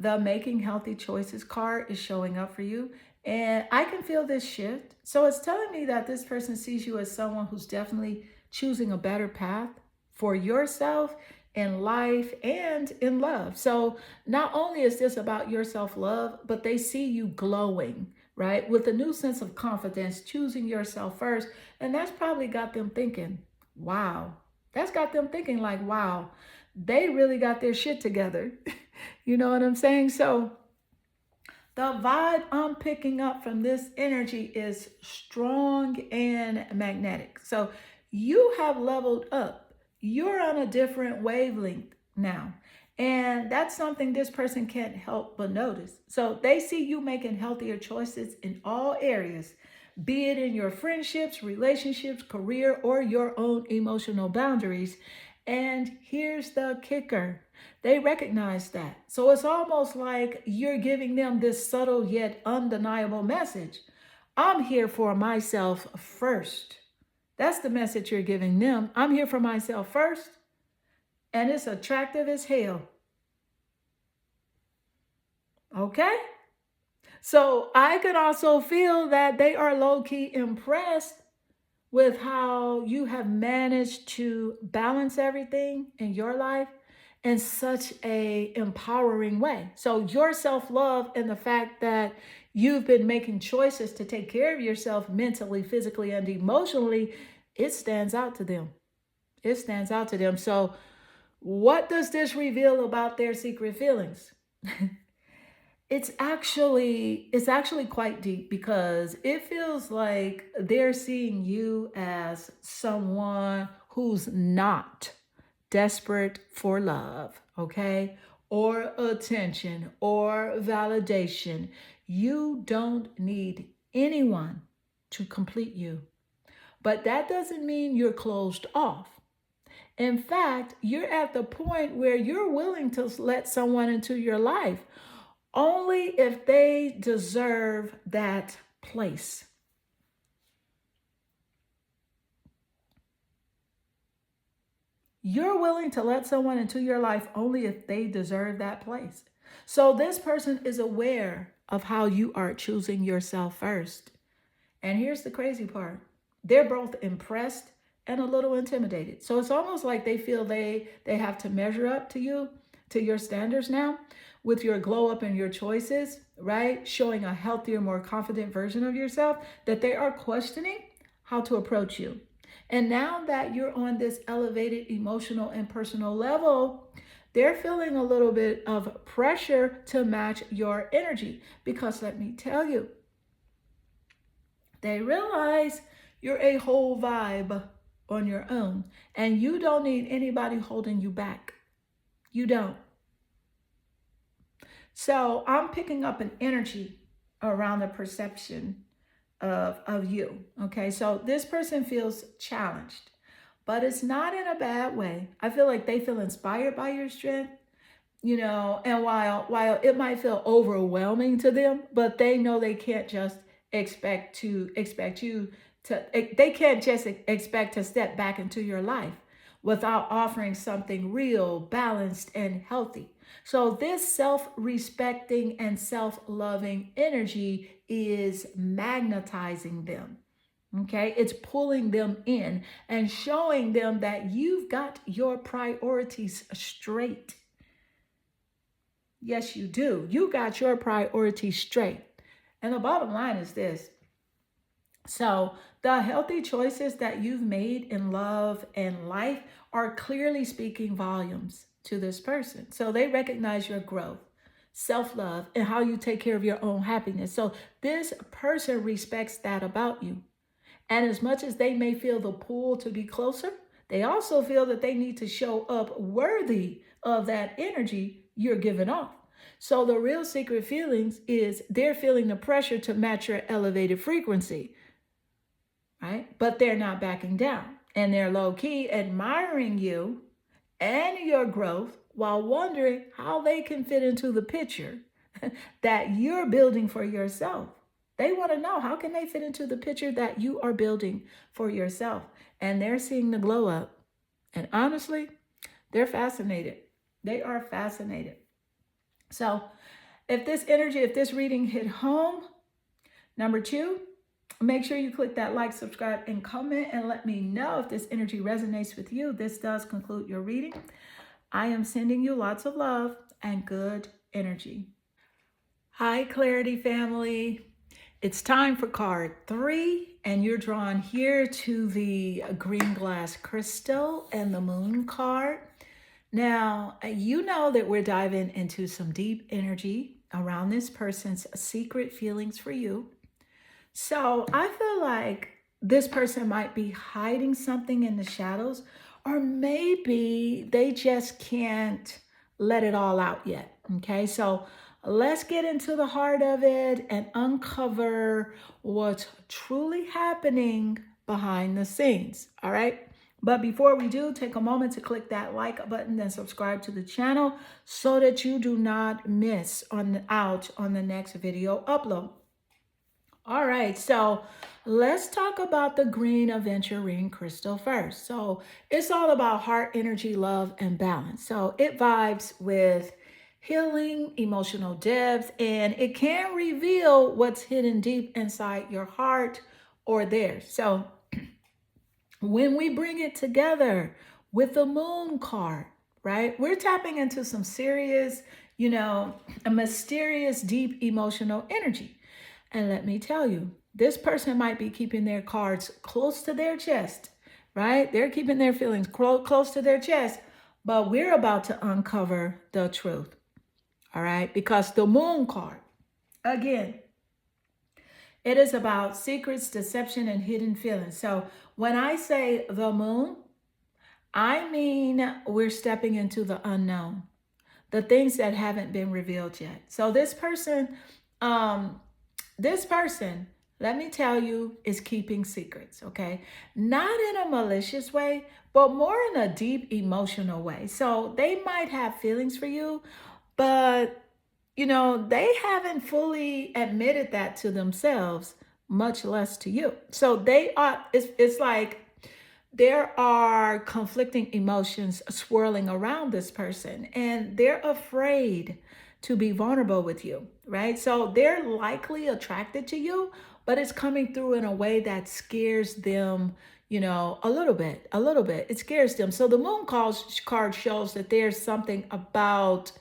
The Making Healthy Choices card is showing up for you. And I can feel this shift. So it's telling me that this person sees you as someone who's definitely choosing a better path for yourself in life and in love. So not only is this about your self-love, but they see you glowing, right? With a new sense of confidence, choosing yourself first. And that's probably got them thinking, wow. That's got them thinking like, wow, they really got their shit together. You know what I'm saying? So the vibe I'm picking up from this energy is strong and magnetic. So you have leveled up. You're on a different wavelength now. And that's something this person can't help but notice. So they see you making healthier choices in all areas, be it in your friendships, relationships, career, or your own emotional boundaries. And here's the kicker. They recognize that. So it's almost like you're giving them this subtle yet undeniable message. I'm here for myself first. That's the message you're giving them. I'm here for myself first, and it's attractive as hell. Okay? So I could also feel that they are low key impressed with how you have managed to balance everything in your life in such a empowering way. So your self-love and the fact that you've been making choices to take care of yourself mentally, physically, and emotionally, it stands out to them. It stands out to them. So what does this reveal about their secret feelings? It's actually quite deep because it feels like they're seeing you as someone who's not desperate for love, okay? Or attention or validation. You don't need anyone to complete you. But that doesn't mean you're closed off. In fact, you're at the point where you're willing to let someone into your life only if they deserve that place. You're willing to let someone into your life only if they deserve that place. So this person is aware of how you are choosing yourself first. And here's the crazy part. They're both impressed and a little intimidated. So it's almost like they feel they have to measure up to you, to your standards now, with your glow up and your choices, right? Showing a healthier, more confident version of yourself, that they are questioning how to approach you. And now that you're on this elevated emotional and personal level, they're feeling a little bit of pressure to match your energy. Because let me tell you, they realize you're a whole vibe on your own, and you don't need anybody holding you back. You don't. So I'm picking up an energy around the perception of you. Okay. So this person feels challenged, but it's not in a bad way. I feel like they feel inspired by your strength, and while it might feel overwhelming to them, but they know they can't just expect you to they can't just expect to step back into your life without offering something real, balanced, and healthy. So this self-respecting and self-loving energy is magnetizing them. Okay, it's pulling them in and showing them that you've got your priorities straight. Yes, you do. You got your priorities straight. And the bottom line is this. So, the healthy choices that you've made in love and life are clearly speaking volumes to this person. So, they recognize your growth, self love, and how you take care of your own happiness. So, this person respects that about you. And as much as they may feel the pull to be closer, they also feel that they need to show up worthy of that energy you're giving off. So the real secret feelings is they're feeling the pressure to match your elevated frequency, right? But they're not backing down. And they're low key admiring you and your growth while wondering how they can fit into the picture that you're building for yourself. They want to know how can they fit into the picture that you are building for yourself. And they're seeing the glow up. And honestly, they're fascinated. They are fascinated. So if this reading hit home, number 2, make sure you click that like, subscribe, and comment, and let me know if this energy resonates with you. This does conclude your reading. I am sending you lots of love and good energy. Hi, Clarity family. It's time for card 3, and you're drawn here to the green glass crystal and the moon card. Now, you know that we're diving into some deep energy around this person's secret feelings for you. So I feel like this person might be hiding something in the shadows, or maybe they just can't let it all out yet. Okay, so let's get into the heart of it and uncover what's truly happening behind the scenes. All right. But before we do, take a moment to click that like button and subscribe to the channel so that you do not miss out on the next video upload. All right, so let's talk about the green aventurine crystal first. So it's all about heart energy, love, and balance. So it vibes with healing, emotional depth, and it can reveal what's hidden deep inside your heart or theirs. So when we bring it together with the moon card, right, we're tapping into some serious, a mysterious, deep emotional energy. And let me tell you, this person might be keeping their cards close to their chest, right? They're keeping their feelings close to their chest, but we're about to uncover the truth, all right? Because the moon card, again, it is about secrets, deception, and hidden feelings. So when I say the moon, I mean we're stepping into the unknown, the things that haven't been revealed yet. So um, this person, let me tell you, is keeping secrets, okay? Not in a malicious way, but more in a deep emotional way. So they might have feelings for you, but they haven't fully admitted that to themselves, much less to you. So it's like there are conflicting emotions swirling around this person, and they're afraid to be vulnerable with you, right? So they're likely attracted to you, but it's coming through in a way that scares them, a little bit. It scares them. So the card shows that there's something about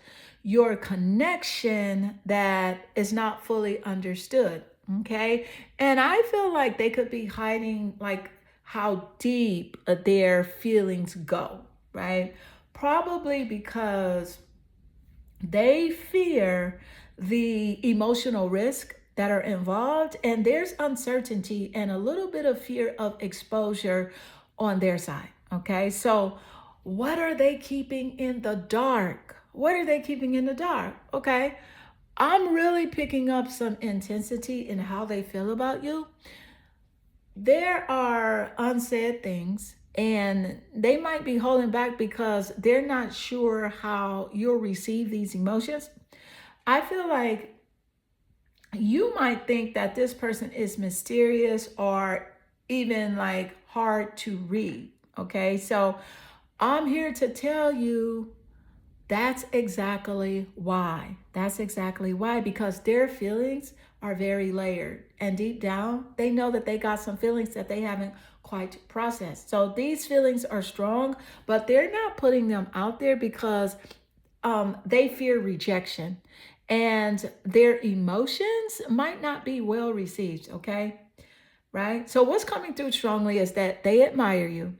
your connection that is not fully understood. Okay. And I feel like they could be hiding like how deep their feelings go, right? Probably because they fear the emotional risk that are involved, and there's uncertainty and a little bit of fear of exposure on their side. Okay, so what are they keeping in the dark? What are they keeping in the dark? Okay, I'm really picking up some intensity in how they feel about you. There are unsaid things, and they might be holding back because they're not sure how you'll receive these emotions. I feel like you might think that this person is mysterious or even like hard to read. Okay, so I'm here to tell you that's exactly why. That's exactly why, because their feelings are very layered. And deep down, they know that they got some feelings that they haven't quite processed. So these feelings are strong, but they're not putting them out there because they fear rejection. And their emotions might not be well received, okay? Right? So what's coming through strongly is that they admire you,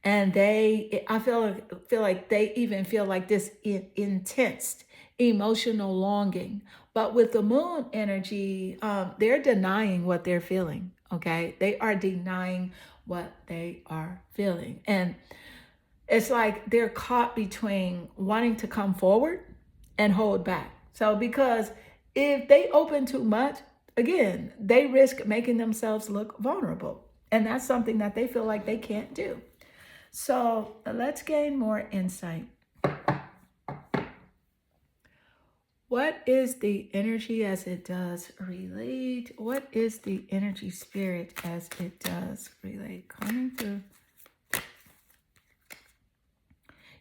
and I feel like they even feel like this intense emotional longing. But with the moon energy, they're denying what they're feeling. Okay, they are denying what they are feeling, and it's like they're caught between wanting to come forward and hold back. So because if they open too much, again, they risk making themselves look vulnerable. And that's something that they feel like they can't do. So let's gain more insight. What is the energy as it does relate? What is the energy spirit as it does relate? Coming through.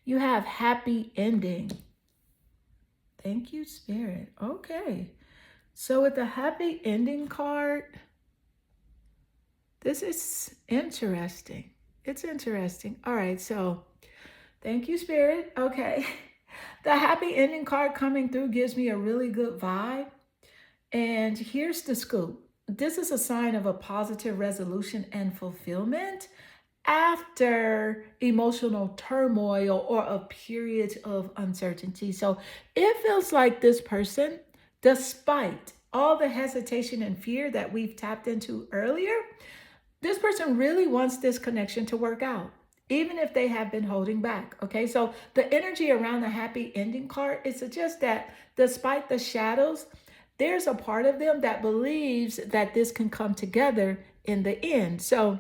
You have happy ending. Thank you, Spirit. Okay. So with the happy ending card, this is interesting. It's interesting. All right. So thank you, Spirit. Okay. The happy ending card coming through gives me a really good vibe. And here's the scoop. This is a sign of a positive resolution and fulfillment after emotional turmoil or a period of uncertainty. So it feels like this person, despite all the hesitation and fear that we've tapped into earlier, this person really wants this connection to work out, even if they have been holding back. Okay, so the energy around the happy ending card, it suggests that despite the shadows, there's a part of them that believes that this can come together in the end. So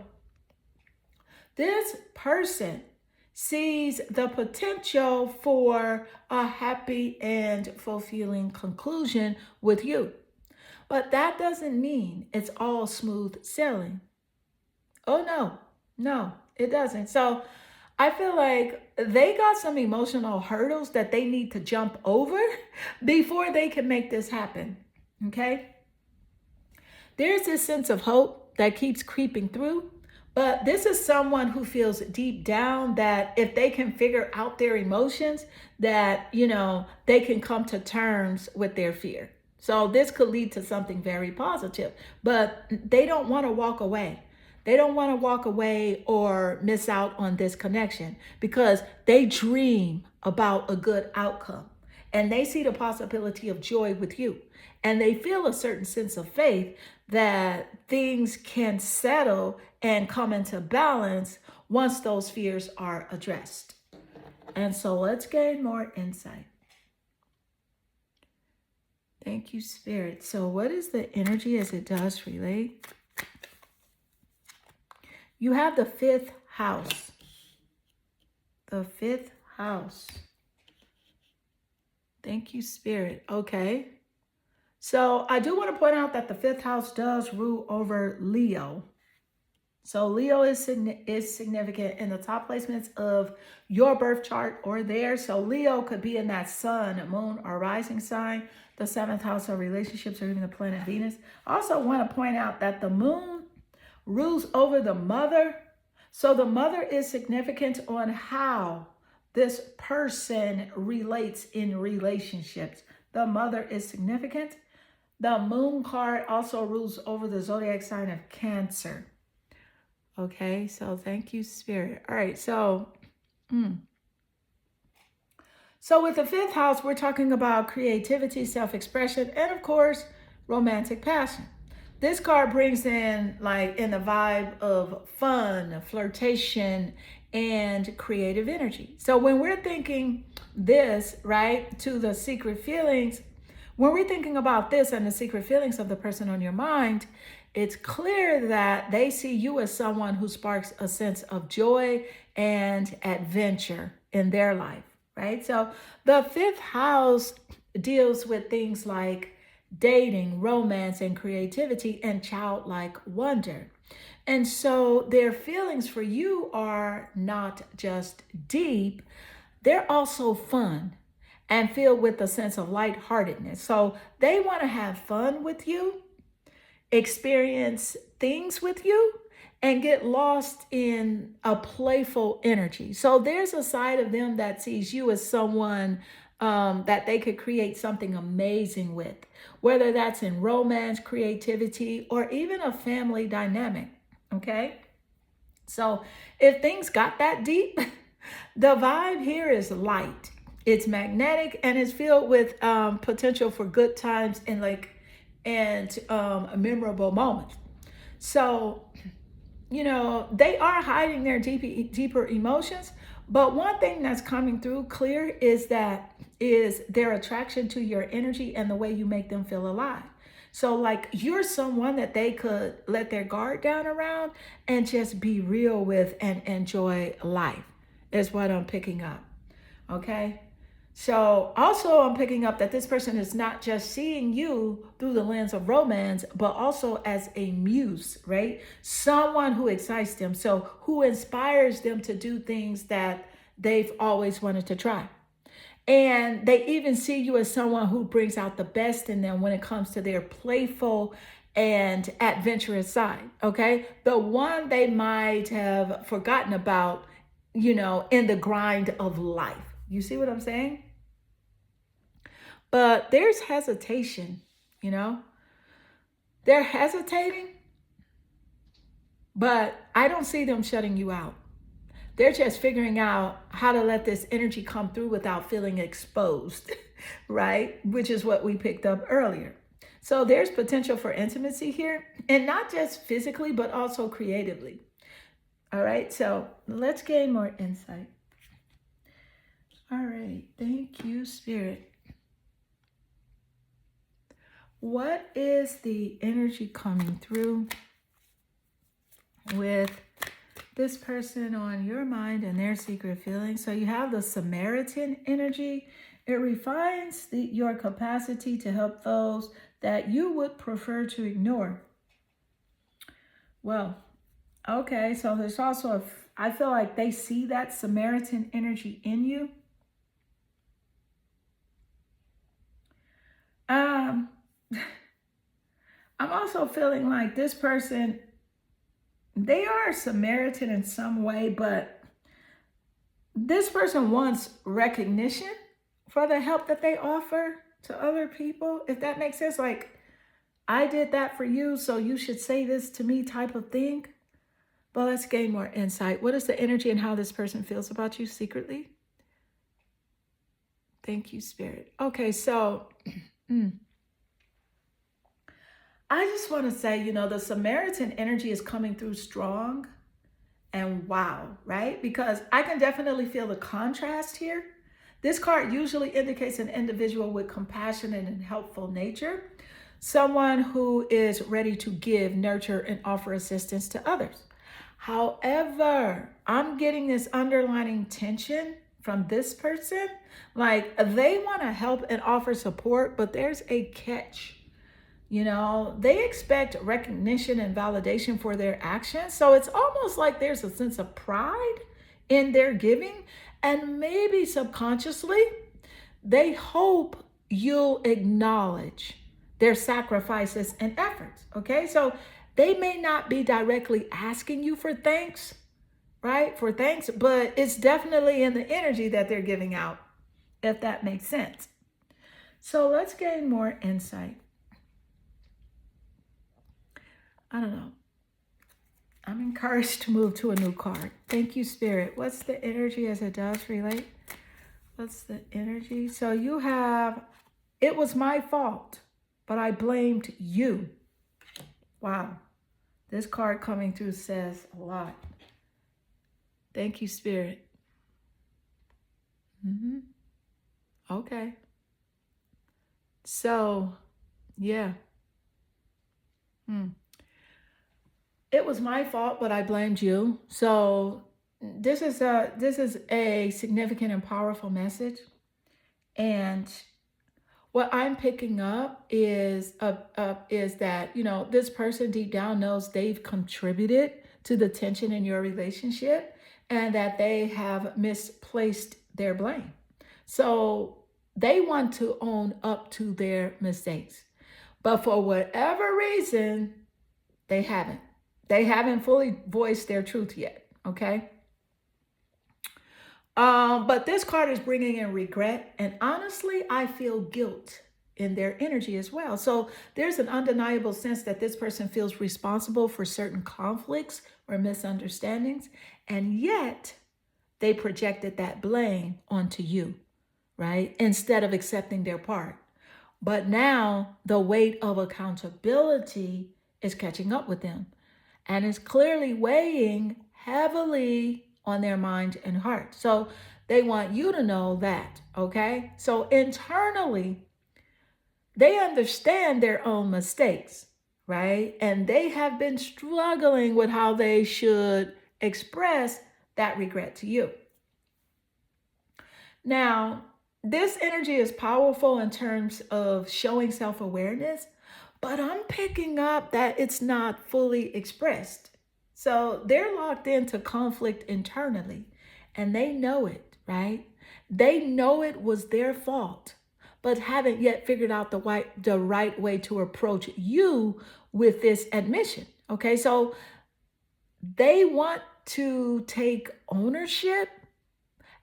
this person sees the potential for a happy and fulfilling conclusion with you. But that doesn't mean it's all smooth sailing. Oh, no, no, it doesn't. So I feel like they got some emotional hurdles that they need to jump over before they can make this happen. Okay? There's this sense of hope that keeps creeping through, but this is someone who feels deep down that if they can figure out their emotions, that, they can come to terms with their fear. So this could lead to something very positive, but they don't want to walk away. They don't want to walk away or miss out on this connection because they dream about a good outcome and they see the possibility of joy with you. And they feel a certain sense of faith that things can settle and come into balance once those fears are addressed. And so let's gain more insight. Thank you, Spirit. So what is the energy as it does relate? You have the fifth house. The fifth house. Thank you, Spirit. Okay. So I do want to point out that the fifth house does rule over Leo. So Leo is significant in the top placements of your birth chart or theirs. So Leo could be in that sun, moon, or rising sign, the seventh house of relationships, or even the planet Venus. I also want to point out that the moon rules over the mother. So the mother is significant on how this person relates in relationships. The mother is significant. The moon card also rules over the zodiac sign of Cancer. Okay, so thank you, Spirit. All right, so with the fifth house, we're talking about creativity, self-expression, and of course, romantic passion. This card brings in in the vibe of fun, flirtation, and creative energy. So when we're thinking this, right, to the secret feelings, when we're thinking about this and the secret feelings of the person on your mind, it's clear that they see you as someone who sparks a sense of joy and adventure in their life, right? So the fifth house deals with things like dating, romance, and creativity, and childlike wonder. And so their feelings for you are not just deep, they're also fun and filled with a sense of lightheartedness. So they want to have fun with you, experience things with you, and get lost in a playful energy. So there's a side of them that sees you as someone that they could create something amazing with, whether that's in romance, creativity, or even a family dynamic. Okay. So if things got that deep, the vibe here is light. It's magnetic and it's filled with potential for good times and memorable moments. So, they are hiding their deeper emotions. But one thing that's coming through clear is their attraction to your energy and the way you make them feel alive. So you're someone that they could let their guard down around and just be real with and enjoy life is what I'm picking up. Okay. So also I'm picking up that this person is not just seeing you through the lens of romance, but also as a muse, right? Someone who excites them. So who inspires them to do things that they've always wanted to try. And they even see you as someone who brings out the best in them when it comes to their playful and adventurous side, okay? The one they might have forgotten about, in the grind of life. You see what I'm saying? But there's hesitation, They're hesitating, but I don't see them shutting you out. They're just figuring out how to let this energy come through without feeling exposed, right? Which is what we picked up earlier. So there's potential for intimacy here, and not just physically, but also creatively. All right, so let's gain more insight. All right, thank you, Spirit. What is the energy coming through with this person on your mind and their secret feelings? So you have the Samaritan energy. It refines your capacity to help those that you would prefer to ignore. Well, okay, so there's also I feel like they see that Samaritan energy in you. Um, I'm also feeling like this person, they are a Samaritan in some way, but this person wants recognition for the help that they offer to other people, if that makes sense. Like, I did that for you, so you should say this to me type of thing. But let's gain more insight. What is the energy and how this person feels about you secretly? Thank you, Spirit. Okay, so I just want to say, the Samaritan energy is coming through strong and wow, right? Because I can definitely feel the contrast here. This card usually indicates an individual with compassionate and helpful nature, someone who is ready to give, nurture, and offer assistance to others. However, I'm getting this underlining tension from this person. Like, they want to help and offer support, but there's a catch. They expect recognition and validation for their actions. So it's almost like there's a sense of pride in their giving. And maybe subconsciously, they hope you'll acknowledge their sacrifices and efforts. Okay. So they may not be directly asking you for thanks, right? For thanks, but it's definitely in the energy that they're giving out, if that makes sense. So let's gain more insight. I don't know. I'm encouraged to move to a new card. Thank you, Spirit. What's the energy as it does relate? What's the energy? So you have, it was my fault, but I blamed you. Wow. This card coming through says a lot. Thank you, Spirit. Okay. So, yeah. It was my fault, but I blamed you. So this is a significant and powerful message. And what I'm picking up is that, this person deep down knows they've contributed to the tension in your relationship and that they have misplaced their blame. So they want to own up to their mistakes. But for whatever reason, they haven't. They haven't fully voiced their truth yet, okay? But this card is bringing in regret, and honestly, I feel guilt in their energy as well. So there's an undeniable sense that this person feels responsible for certain conflicts or misunderstandings, and yet they projected that blame onto you, right? Instead of accepting their part. But now the weight of accountability is catching up with them. And it's clearly weighing heavily on their mind and heart. So they want you to know that, okay? So internally, they understand their own mistakes, right? And they have been struggling with how they should express that regret to you. Now, this energy is powerful in terms of showing self-awareness, but I'm picking up that it's not fully expressed. So they're locked into conflict internally and they know it, right? They know it was their fault, but haven't yet figured out the right way to approach you with this admission. Okay, so they want to take ownership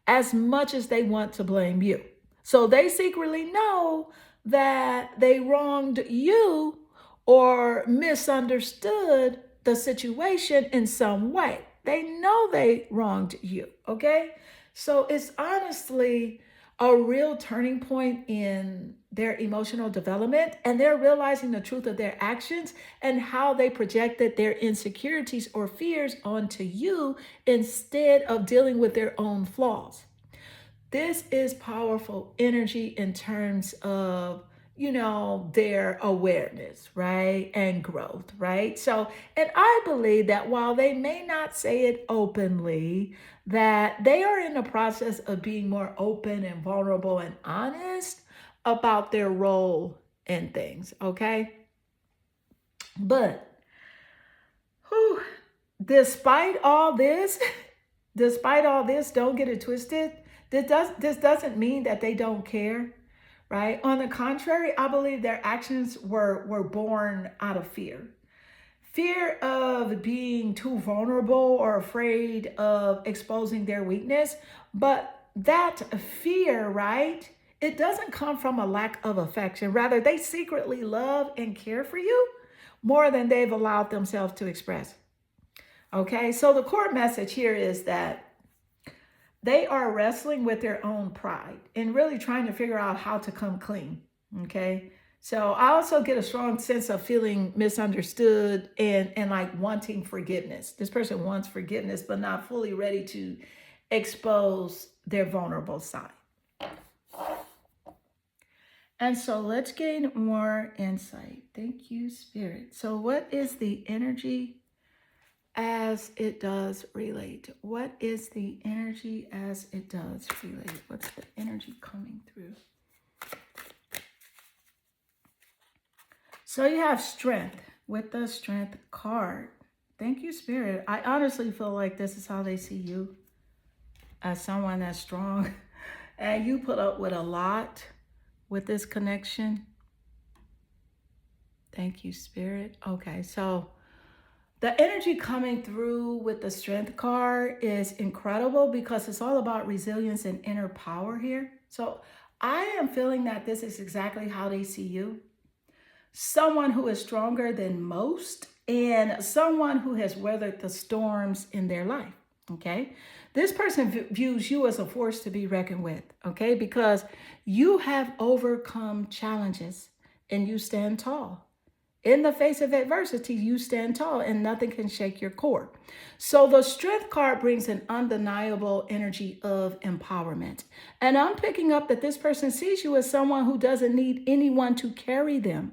as much as they want to blame you. So they secretly know that they wronged you or misunderstood the situation in some way. They know they wronged you, okay? So it's honestly a real turning point in their emotional development, and they're realizing the truth of their actions and how they projected their insecurities or fears onto you instead of dealing with their own flaws. This is powerful energy in terms of, their awareness, right? And growth, right? So, and I believe that while they may not say it openly, that they are in the process of being more open and vulnerable and honest about their role in things, okay? But whew, despite all this, despite all this, don't get it twisted. This doesn't mean that they don't care, right? On the contrary, I believe their actions were born out of fear. Fear of being too vulnerable or afraid of exposing their weakness. But that fear, right? It doesn't come from a lack of affection. Rather, they secretly love and care for you more than they've allowed themselves to express. Okay, so the core message here is that they are wrestling with their own pride and really trying to figure out how to come clean. Okay, so I also get a strong sense of feeling misunderstood and like wanting forgiveness. This person wants forgiveness, but not fully ready to expose their vulnerable side. And so let's gain more insight. Thank you, Spirit. So, what is the energy as it does relate? What is the energy as it does relate? What's the energy coming through? So you have strength with the strength card. Thank you, Spirit. I honestly feel like this is how they see you, as someone that's strong. And you put up with a lot with this connection. Thank you, Spirit. Okay, so the energy coming through with the strength card is incredible because it's all about resilience and inner power here. So I am feeling that this is exactly how they see you. Someone who is stronger than most and someone who has weathered the storms in their life. Okay. This person views you as a force to be reckoned with. Okay. Because you have overcome challenges and you stand tall. In the face of adversity, you stand tall and nothing can shake your core. So the strength card brings an undeniable energy of empowerment. And I'm picking up that this person sees you as someone who doesn't need anyone to carry them,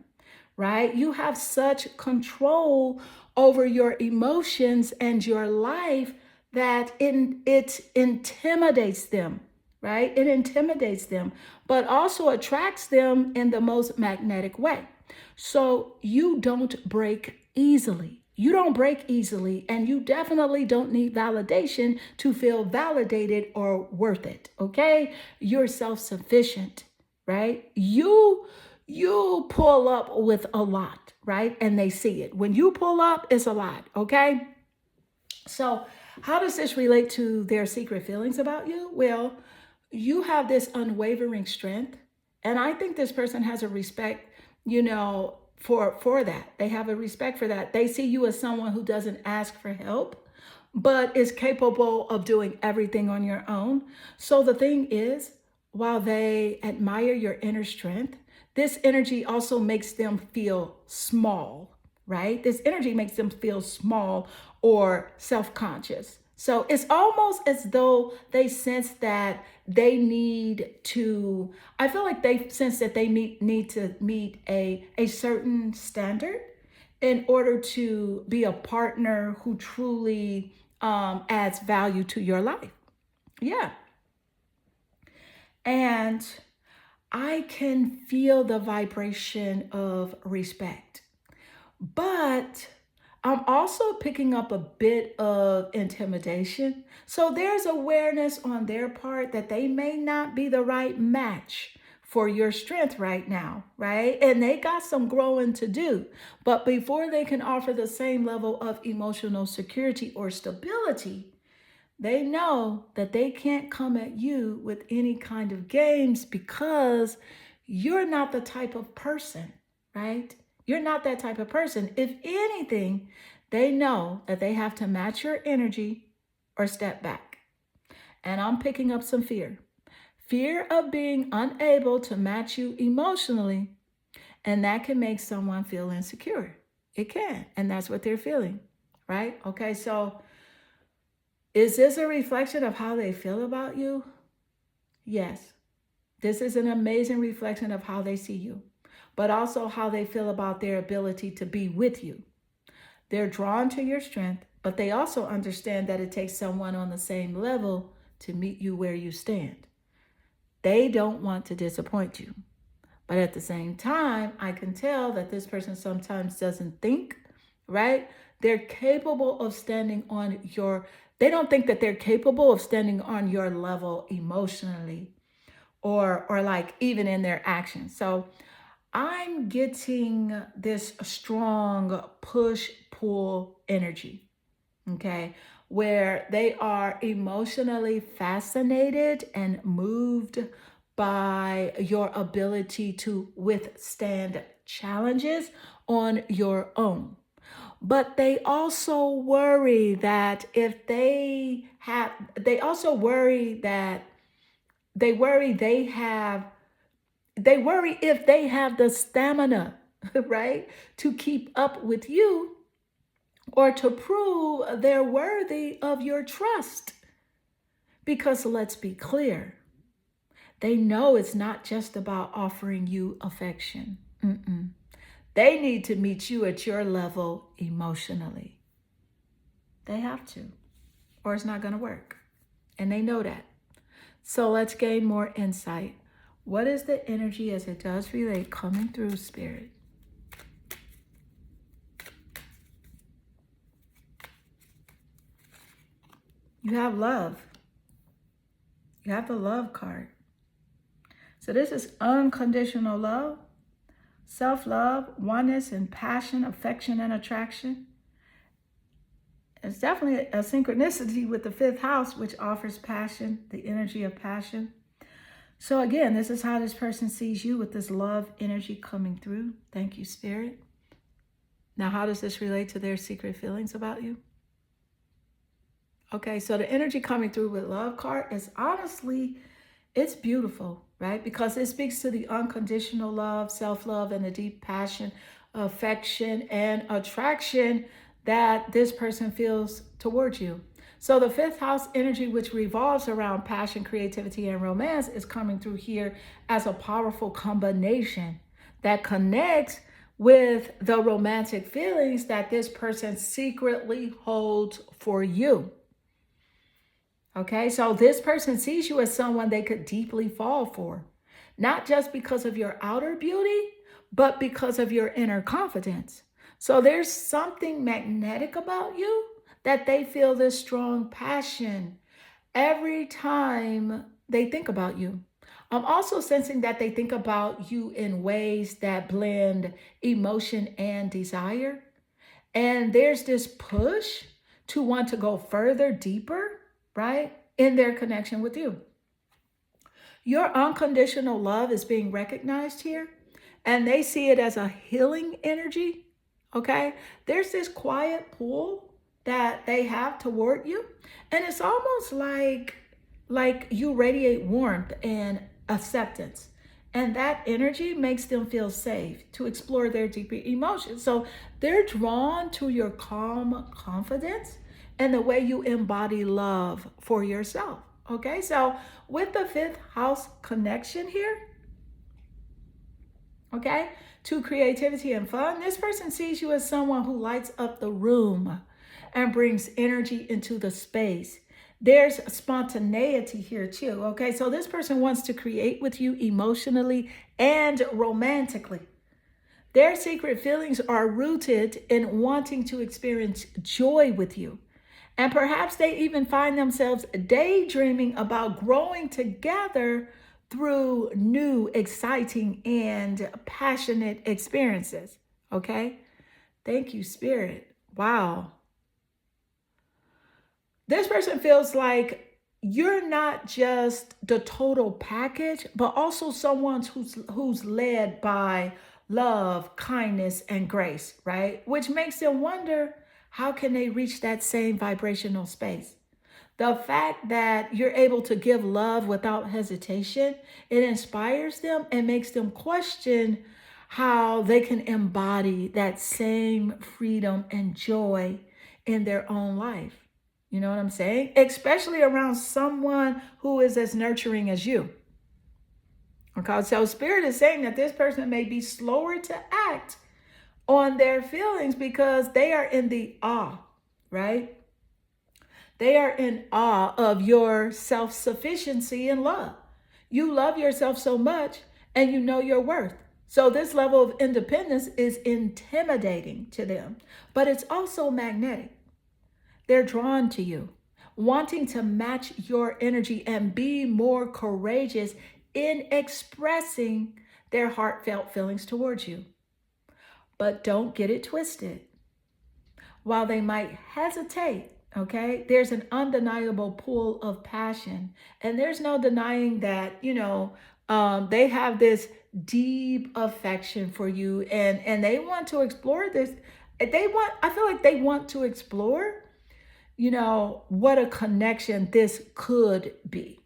right? You have such control over your emotions and your life that it intimidates them, right? It intimidates them, but also attracts them in the most magnetic way. So you don't break easily. You don't break easily, and you definitely don't need validation to feel validated or worth it, okay? You're self-sufficient, right? You pull up with a lot, right? And they see it. When you pull up, it's a lot, okay? So how does this relate to their secret feelings about you? Well, you have this unwavering strength, and I think this person has a respect, for that. They have a respect for that. They see you as someone who doesn't ask for help, but is capable of doing everything on your own. So the thing is, while they admire your inner strength, this energy also makes them feel small, right? This energy makes them feel small or self-conscious. So it's almost as though they sense that they need to, I feel like they sense that they need to meet a certain standard in order to be a partner who truly adds value to your life. Yeah. And I can feel the vibration of respect. But I'm also picking up a bit of intimidation. So there's awareness on their part that they may not be the right match for your strength right now, right? And they got some growing to do. But before they can offer the same level of emotional security or stability, they know that they can't come at you with any kind of games because you're not the type of person, right? You're not that type of person. If anything, they know that they have to match your energy or step back. And I'm picking up some fear. Fear of being unable to match you emotionally. And that can make someone feel insecure. It can. And that's what they're feeling, right? Okay, so is this a reflection of how they feel about you? Yes. This is an amazing reflection of how they see you, but also how they feel about their ability to be with you. They're drawn to your strength, but they also understand that it takes someone on the same level to meet you where you stand. They don't want to disappoint you, But at the same time, I can tell that this person sometimes doesn't think, right? They're capable of standing on your, they don't think that they're capable of standing on your level emotionally or like even in their actions. So I'm getting this strong push pull energy, okay, where they are emotionally fascinated and moved by your ability to withstand challenges on your own. But they also worry that if they have, they also worry that they worry they have, they worry if they have the stamina, right, to keep up with you or to prove they're worthy of your trust. Because let's be clear, they know it's not just about offering you affection. Mm-mm. They need to meet you at your level emotionally. They have to, or it's not going to work. And they know that. So let's gain more insight. What is the energy as it does relate coming through, Spirit? You have love. You have the love card. So this is unconditional love, self-love, oneness and passion, affection and attraction. It's definitely a synchronicity with the fifth house, which offers passion, the energy of passion. So again, this is how this person sees you with this love energy coming through. Thank you, Spirit. Now, how does this relate to their secret feelings about you? Okay, so the energy coming through with love card is honestly, it's beautiful, right? Because it speaks to the unconditional love, self-love, and the deep passion, affection, and attraction that this person feels towards you. So the fifth house energy, which revolves around passion, creativity, and romance, is coming through here as a powerful combination that connects with the romantic feelings that this person secretly holds for you. Okay, so this person sees you as someone they could deeply fall for, not just because of your outer beauty, but because of your inner confidence. So there's something magnetic about you that they feel this strong passion every time they think about you. I'm also sensing that they think about you in ways that blend emotion and desire. And there's this push to want to go further, deeper, right, in their connection with you. Your unconditional love is being recognized here, and they see it as a healing energy. Okay, there's this quiet pull that they have toward you, and it's almost like you radiate warmth and acceptance. And that energy makes them feel safe to explore their deeper emotions. So they're drawn to your calm confidence and the way you embody love for yourself. Okay, so with the fifth house connection here, okay, to creativity and fun, this person sees you as someone who lights up the room and brings energy into the space. There's spontaneity here too, okay? So this person wants to create with you emotionally and romantically. Their secret feelings are rooted in wanting to experience joy with you. And perhaps they even find themselves daydreaming about growing together through new, exciting, and passionate experiences. Okay? Thank you, Spirit. Wow. This person feels like you're not just the total package, but also someone who's led by love, kindness, and grace, right? Which makes them wonder, how can they reach that same vibrational space? The fact that you're able to give love without hesitation, it inspires them and makes them question how they can embody that same freedom and joy in their own life. You know what I'm saying? Especially around someone who is as nurturing as you. Okay, so Spirit is saying that this person may be slower to act on their feelings because they are in the awe, right? They are in awe of your self-sufficiency and love. You love yourself so much, and you know your worth. So this level of independence is intimidating to them, but it's also magnetic. They're drawn to you, wanting to match your energy and be more courageous in expressing their heartfelt feelings towards you. But don't get it twisted. While they might hesitate, okay, there's an undeniable pool of passion. And there's no denying that, they have this deep affection for you, and they want to explore this. I feel like they want to explore, what a connection this could be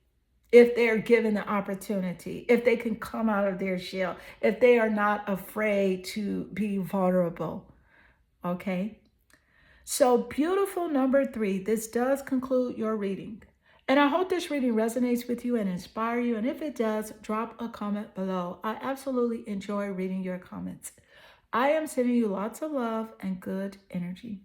if they're given the opportunity, if they can come out of their shell, if they are not afraid to be vulnerable. Okay. So, beautiful number 3, this does conclude your reading. And I hope this reading resonates with you and inspire you. And if it does, drop a comment below. I absolutely enjoy reading your comments. I am sending you lots of love and good energy.